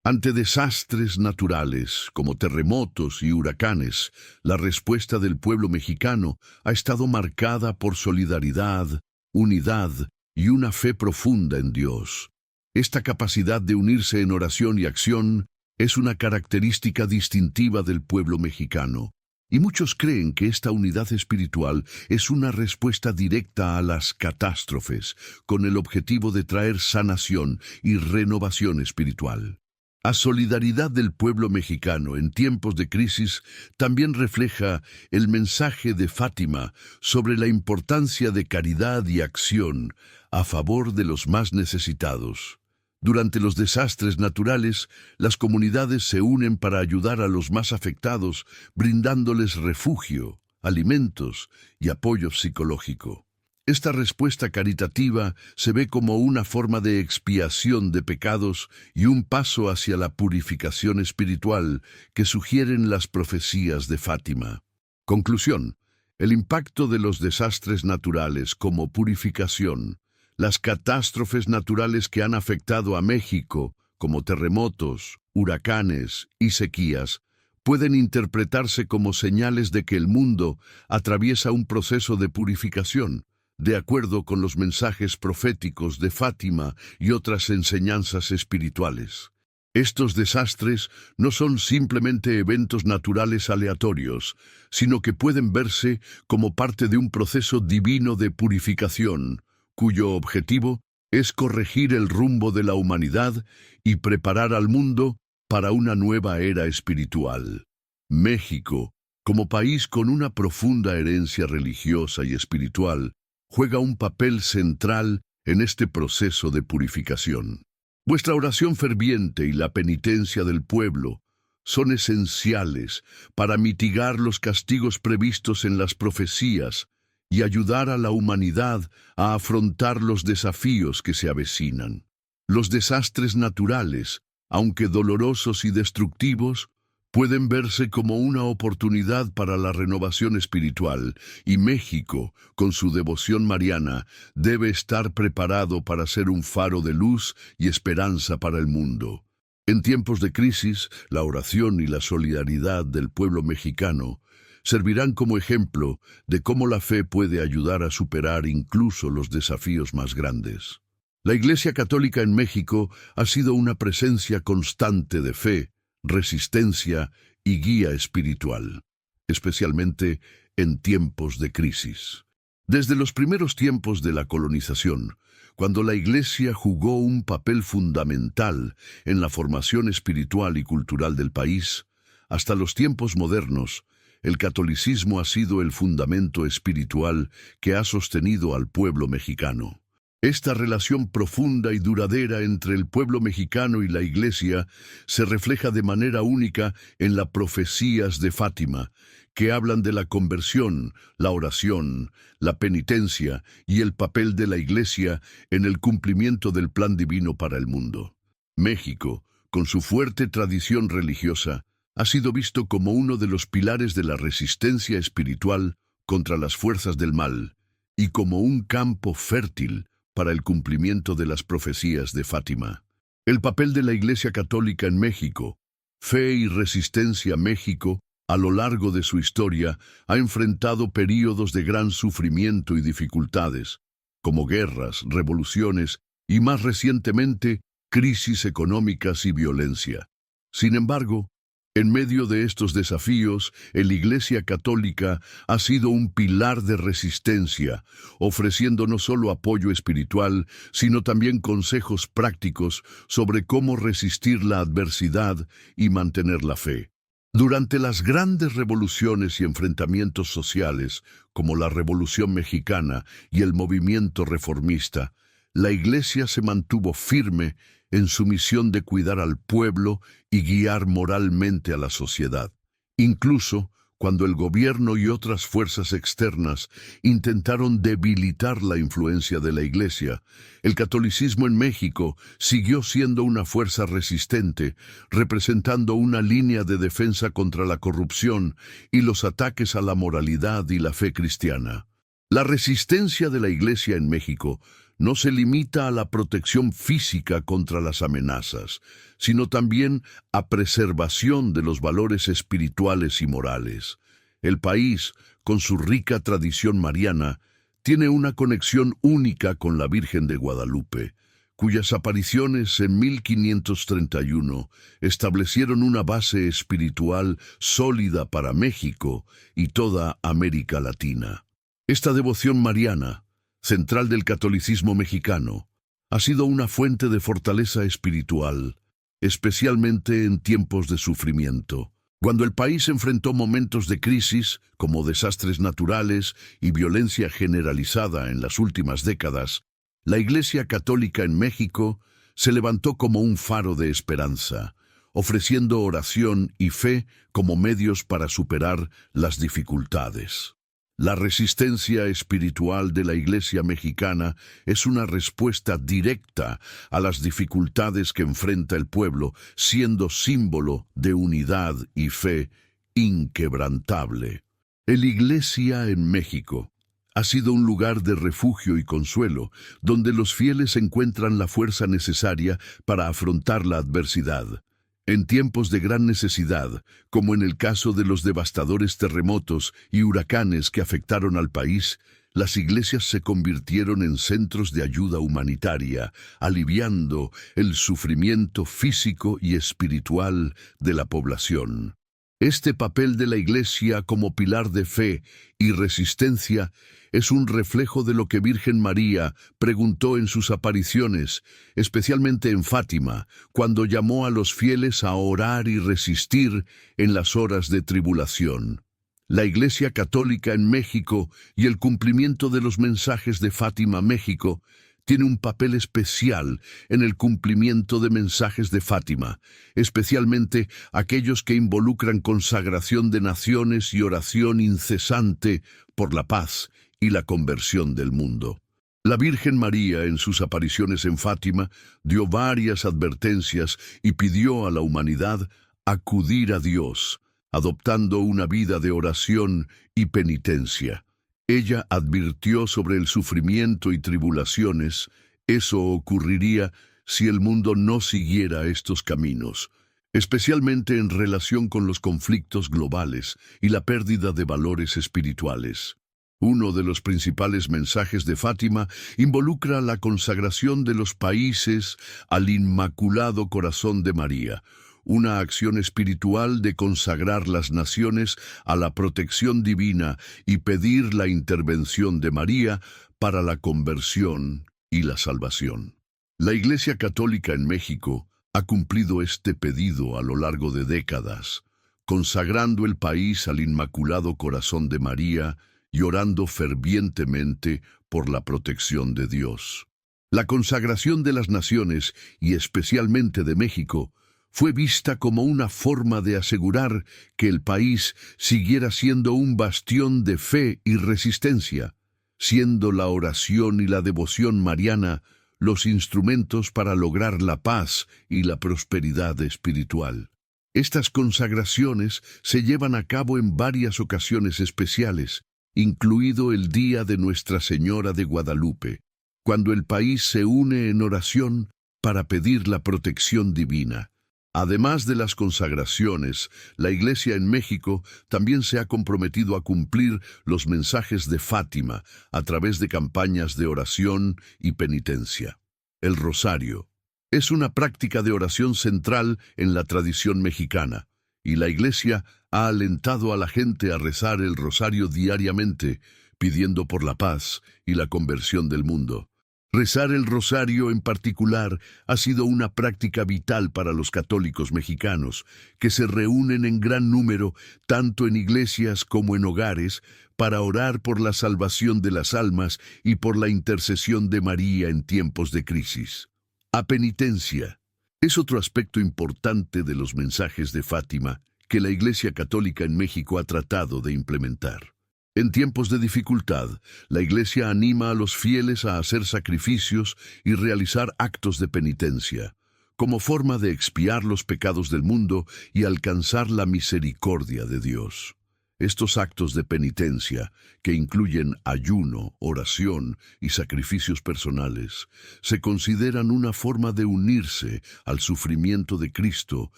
Ante desastres naturales como terremotos y huracanes, la respuesta del pueblo mexicano ha estado marcada por solidaridad, unidad y una fe profunda en Dios. Esta capacidad de unirse en oración y acción es una característica distintiva del pueblo mexicano, y muchos creen que esta unidad espiritual es una respuesta directa a las catástrofes, con el objetivo de traer sanación y renovación espiritual. La solidaridad del pueblo mexicano en tiempos de crisis también refleja el mensaje de Fátima sobre la importancia de caridad y acción a favor de los más necesitados. Durante los desastres naturales, las comunidades se unen para ayudar a los más afectados, brindándoles refugio, alimentos y apoyo psicológico. Esta respuesta caritativa se ve como una forma de expiación de pecados y un paso hacia la purificación espiritual que sugieren las profecías de Fátima. Conclusión: el impacto de los desastres naturales como purificación, Las catástrofes naturales que han afectado a México, como terremotos, huracanes y sequías, pueden interpretarse como señales de que el mundo atraviesa un proceso de purificación, de acuerdo con los mensajes proféticos de Fátima y otras enseñanzas espirituales. Estos desastres no son simplemente eventos naturales aleatorios, sino que pueden verse como parte de un proceso divino de purificación, cuyo objetivo es corregir el rumbo de la humanidad y preparar al mundo para una nueva era espiritual. México, como país con una profunda herencia religiosa y espiritual, juega un papel central en este proceso de purificación. Vuestra oración ferviente y la penitencia del pueblo son esenciales para mitigar los castigos previstos en las profecías y ayudar a la humanidad a afrontar los desafíos que se avecinan. Los desastres naturales, aunque dolorosos y destructivos, pueden verse como una oportunidad para la renovación espiritual, y México, con su devoción mariana, debe estar preparado para ser un faro de luz y esperanza para el mundo. En tiempos de crisis, la oración y la solidaridad del pueblo mexicano servirán como ejemplo de cómo la fe puede ayudar a superar incluso los desafíos más grandes. La Iglesia Católica en México ha sido una presencia constante de fe, resistencia y guía espiritual, especialmente en tiempos de crisis. Desde los primeros tiempos de la colonización, cuando la Iglesia jugó un papel fundamental en la formación espiritual y cultural del país, hasta los tiempos modernos, el catolicismo ha sido el fundamento espiritual que ha sostenido al pueblo mexicano. Esta relación profunda y duradera entre el pueblo mexicano y la Iglesia se refleja de manera única en las profecías de Fátima, que hablan de la conversión, la oración, la penitencia y el papel de la Iglesia en el cumplimiento del plan divino para el mundo. México, con su fuerte tradición religiosa, ha sido visto como uno de los pilares de la resistencia espiritual contra las fuerzas del mal y como un campo fértil para el cumplimiento de las profecías de Fátima. El papel de la Iglesia Católica en México, Fe y Resistencia México, a lo largo de su historia, ha enfrentado períodos de gran sufrimiento y dificultades, como guerras, revoluciones y, más recientemente, crisis económicas y violencia. Sin embargo, en medio de estos desafíos, la Iglesia Católica ha sido un pilar de resistencia, ofreciendo no solo apoyo espiritual, sino también consejos prácticos sobre cómo resistir la adversidad y mantener la fe. Durante las grandes revoluciones y enfrentamientos sociales, como la Revolución Mexicana y el movimiento reformista, la Iglesia se mantuvo firme en su misión de cuidar al pueblo y guiar moralmente a la sociedad. Incluso cuando el gobierno y otras fuerzas externas intentaron debilitar la influencia de la Iglesia, el catolicismo en México siguió siendo una fuerza resistente, representando una línea de defensa contra la corrupción y los ataques a la moralidad y la fe cristiana. La resistencia de la Iglesia en México no se limita a la protección física contra las amenazas, sino también a preservación de los valores espirituales y morales. El país, con su rica tradición mariana, tiene una conexión única con la Virgen de Guadalupe, cuyas apariciones en 1531 establecieron una base espiritual sólida para México y toda América Latina. Esta devoción mariana, central del catolicismo mexicano, ha sido una fuente de fortaleza espiritual, especialmente en tiempos de sufrimiento. Cuando el país enfrentó momentos de crisis, como desastres naturales y violencia generalizada en las últimas décadas, la Iglesia Católica en México se levantó como un faro de esperanza, ofreciendo oración y fe como medios para superar las dificultades. La resistencia espiritual de la Iglesia mexicana es una respuesta directa a las dificultades que enfrenta el pueblo, siendo símbolo de unidad y fe inquebrantable. La Iglesia en México Ha sido un lugar de refugio y consuelo, donde los fieles encuentran la fuerza necesaria para afrontar la adversidad. En tiempos de gran necesidad, como en el caso de los devastadores terremotos y huracanes que afectaron al país, las iglesias se convirtieron en centros de ayuda humanitaria, aliviando el sufrimiento físico y espiritual de la población. Este papel de la Iglesia como pilar de fe y resistencia es un reflejo de lo que Virgen María preguntó en sus apariciones, especialmente en Fátima, cuando llamó a los fieles a orar y resistir en las horas de tribulación. La Iglesia Católica en México y el cumplimiento de los mensajes de Fátima, México, tiene un papel especial en el cumplimiento de mensajes de Fátima, especialmente aquellos que involucran consagración de naciones y oración incesante por la paz y la conversión del mundo. La Virgen María, en sus apariciones en Fátima, dio varias advertencias y pidió a la humanidad acudir a Dios, adoptando una vida de oración y penitencia. Ella advirtió sobre el sufrimiento y tribulaciones. Eso ocurriría si el mundo no siguiera estos caminos, especialmente en relación con los conflictos globales y la pérdida de valores espirituales. Uno de los principales mensajes de Fátima involucra la consagración de los países al Inmaculado Corazón de María, una acción espiritual de consagrar las naciones a la protección divina y pedir la intervención de María para la conversión y la salvación. La Iglesia Católica en México ha cumplido este pedido a lo largo de décadas, consagrando el país al Inmaculado Corazón de María y orando fervientemente por la protección de Dios. La consagración de las naciones, y especialmente de México, fue vista como una forma de asegurar que el país siguiera siendo un bastión de fe y resistencia, siendo la oración y la devoción mariana los instrumentos para lograr la paz y la prosperidad espiritual. Estas consagraciones se llevan a cabo en varias ocasiones especiales, incluido el Día de Nuestra Señora de Guadalupe, cuando el país se une en oración para pedir la protección divina. Además de las consagraciones, la Iglesia en México también se ha comprometido a cumplir los mensajes de Fátima a través de campañas de oración y penitencia. El rosario es una práctica de oración central en la tradición mexicana, y la Iglesia ha alentado a la gente a rezar el rosario diariamente, pidiendo por la paz y la conversión del mundo. Rezar el rosario en particular ha sido una práctica vital para los católicos mexicanos, que se reúnen en gran número, tanto en iglesias como en hogares, para orar por la salvación de las almas y por la intercesión de María en tiempos de crisis. A penitencia es otro aspecto importante de los mensajes de Fátima que la Iglesia Católica en México ha tratado de implementar. En tiempos de dificultad, la Iglesia anima a los fieles a hacer sacrificios y realizar actos de penitencia, como forma de expiar los pecados del mundo y alcanzar la misericordia de Dios. Estos actos de penitencia, que incluyen ayuno, oración y sacrificios personales, se consideran una forma de unirse al sufrimiento de Cristo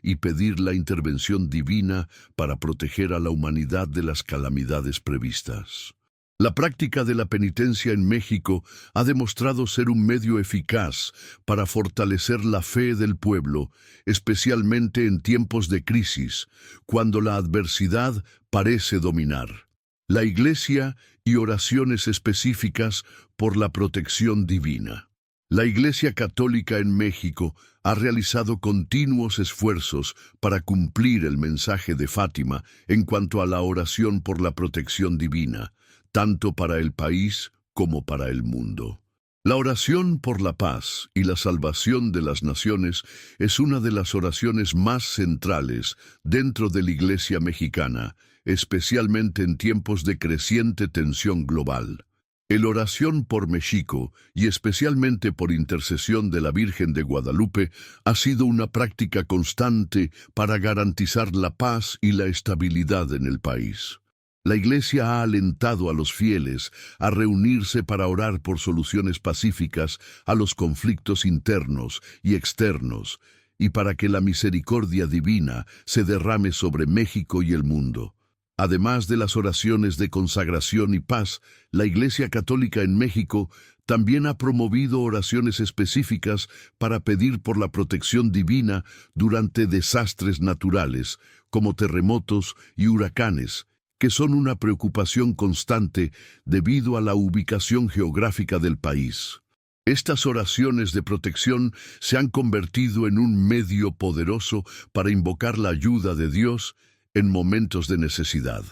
y pedir la intervención divina para proteger a la humanidad de las calamidades previstas. La práctica de la penitencia en México ha demostrado ser un medio eficaz para fortalecer la fe del pueblo, especialmente en tiempos de crisis, cuando la adversidad parece dominar. La Iglesia y oraciones específicas por la protección divina. La Iglesia Católica en México ha realizado continuos esfuerzos para cumplir el mensaje de Fátima en cuanto a la oración por la protección divina, tanto para el país como para el mundo. La oración por la paz y la salvación de las naciones es una de las oraciones más centrales dentro de la Iglesia mexicana, especialmente en tiempos de creciente tensión global. La oración por México, y especialmente por intercesión de la Virgen de Guadalupe, ha sido una práctica constante para garantizar la paz y la estabilidad en el país. La Iglesia ha alentado a los fieles a reunirse para orar por soluciones pacíficas a los conflictos internos y externos, y para que la misericordia divina se derrame sobre México y el mundo. Además de las oraciones de consagración y paz, la Iglesia Católica en México también ha promovido oraciones específicas para pedir por la protección divina durante desastres naturales, como terremotos y huracanes, que son una preocupación constante debido a la ubicación geográfica del país. Estas oraciones de protección se han convertido en un medio poderoso para invocar la ayuda de Dios en momentos de necesidad.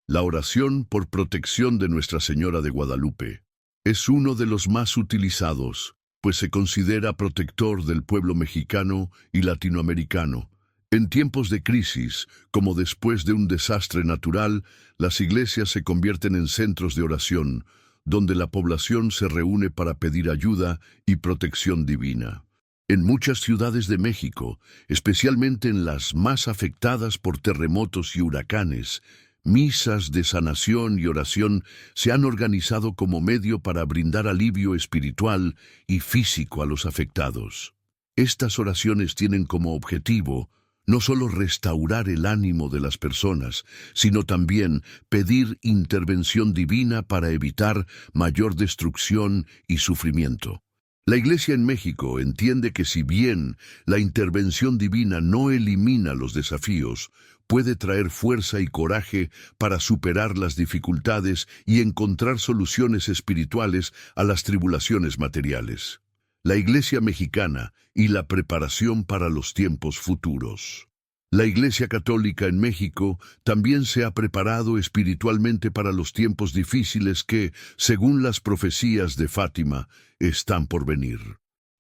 La oración por protección de Nuestra Señora de Guadalupe es uno de los más utilizados, pues se considera protector del pueblo mexicano y latinoamericano. En tiempos de crisis, como después de un desastre natural, las iglesias se convierten en centros de oración, donde la población se reúne para pedir ayuda y protección divina. En muchas ciudades de México, especialmente en las más afectadas por terremotos y huracanes, misas de sanación y oración se han organizado como medio para brindar alivio espiritual y físico a los afectados. Estas oraciones tienen como objetivo no solo restaurar el ánimo de las personas, sino también pedir intervención divina para evitar mayor destrucción y sufrimiento. La Iglesia en México entiende que si bien la intervención divina no elimina los desafíos, puede traer fuerza y coraje para superar las dificultades y encontrar soluciones espirituales a las tribulaciones materiales. La Iglesia mexicana y la preparación para los tiempos futuros. La Iglesia Católica en México también se ha preparado espiritualmente para los tiempos difíciles que, según las profecías de Fátima, están por venir.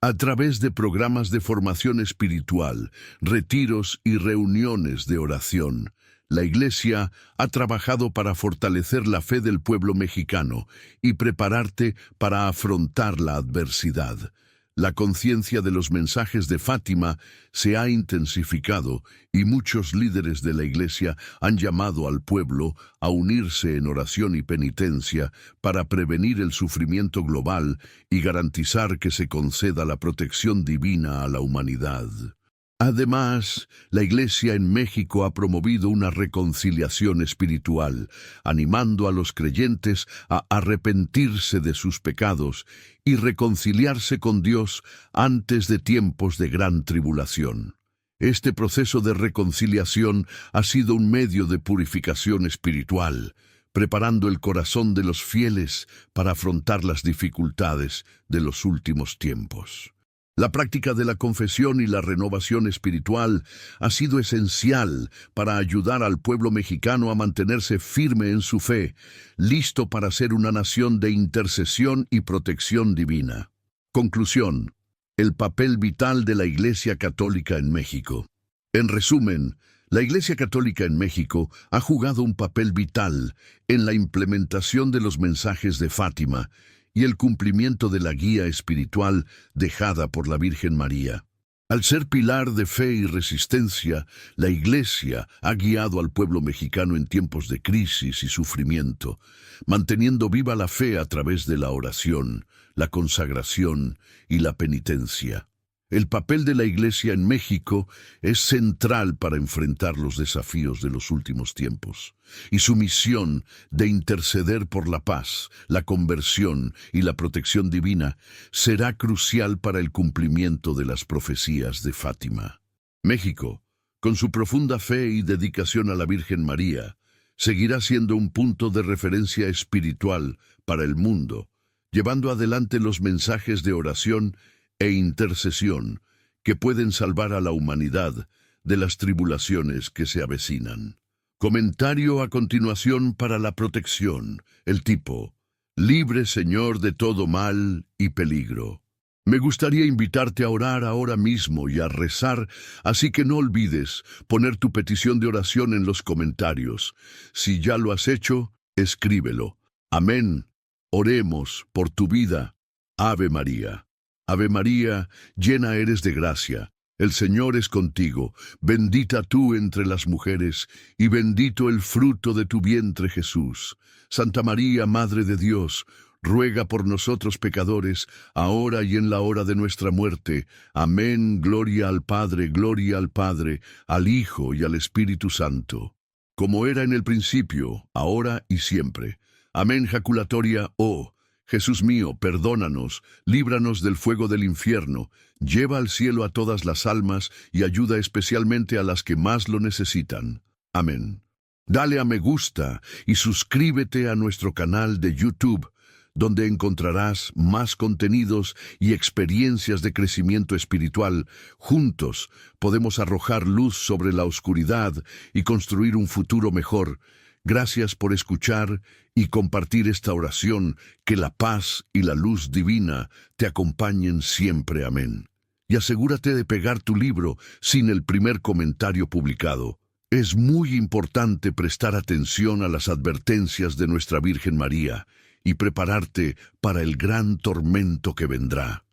A través de programas de formación espiritual, retiros y reuniones de oración, la Iglesia ha trabajado para fortalecer la fe del pueblo mexicano y prepararte para afrontar la adversidad. La conciencia de los mensajes de Fátima se ha intensificado y muchos líderes de la Iglesia han llamado al pueblo a unirse en oración y penitencia para prevenir el sufrimiento global y garantizar que se conceda la protección divina a la humanidad. Además, la Iglesia en México ha promovido una reconciliación espiritual, animando a los creyentes a arrepentirse de sus pecados y reconciliarse con Dios antes de tiempos de gran tribulación. Este proceso de reconciliación ha sido un medio de purificación espiritual, preparando el corazón de los fieles para afrontar las dificultades de los últimos tiempos. La práctica de la confesión y la renovación espiritual ha sido esencial para ayudar al pueblo mexicano a mantenerse firme en su fe, listo para ser una nación de intercesión y protección divina. Conclusión: el papel vital de la Iglesia Católica en México. En resumen, la Iglesia Católica en México ha jugado un papel vital en la implementación de los mensajes de Fátima y el cumplimiento de la guía espiritual dejada por la Virgen María. Al ser pilar de fe y resistencia, la Iglesia ha guiado al pueblo mexicano en tiempos de crisis y sufrimiento, manteniendo viva la fe a través de la oración, la consagración y la penitencia. El papel de la Iglesia en México es central para enfrentar los desafíos de los últimos tiempos, y su misión de interceder por la paz, la conversión y la protección divina será crucial para el cumplimiento de las profecías de Fátima. México, con su profunda fe y dedicación a la Virgen María, seguirá siendo un punto de referencia espiritual para el mundo, llevando adelante los mensajes de oración e intercesión que pueden salvar a la humanidad de las tribulaciones que se avecinan. Comentario a continuación para la protección. El tipo: libre, Señor, de todo mal y peligro. Me gustaría invitarte a orar ahora mismo y a rezar, así que no olvides poner tu petición de oración en los comentarios. Si ya lo has hecho, escríbelo. Amén. Oremos por tu vida. Ave María. Ave María, llena eres de gracia, El Señor es contigo, bendita tú entre las mujeres, y bendito el fruto de tu vientre, Jesús. Santa María, Madre de Dios, ruega por nosotros pecadores, ahora y en la hora de nuestra muerte. Amén. Gloria al Padre, al Hijo y al Espíritu Santo, como era en el principio, ahora y siempre. Amén. Jaculatoria, oh Jesús mío, perdónanos, líbranos del fuego del infierno, lleva al cielo a todas las almas y ayuda especialmente a las que más lo necesitan. Amén. Dale a me gusta y suscríbete a nuestro canal de YouTube, donde encontrarás más contenidos y experiencias de crecimiento espiritual. Juntos podemos arrojar luz sobre la oscuridad y construir un futuro mejor. Gracias por escuchar y compartir esta oración. Que la paz y la luz divina te acompañen siempre. Amén. Y asegúrate de pegar tu libro sin el primer comentario publicado. Es muy importante prestar atención a las advertencias de nuestra Virgen María y prepararte para el gran tormento que vendrá.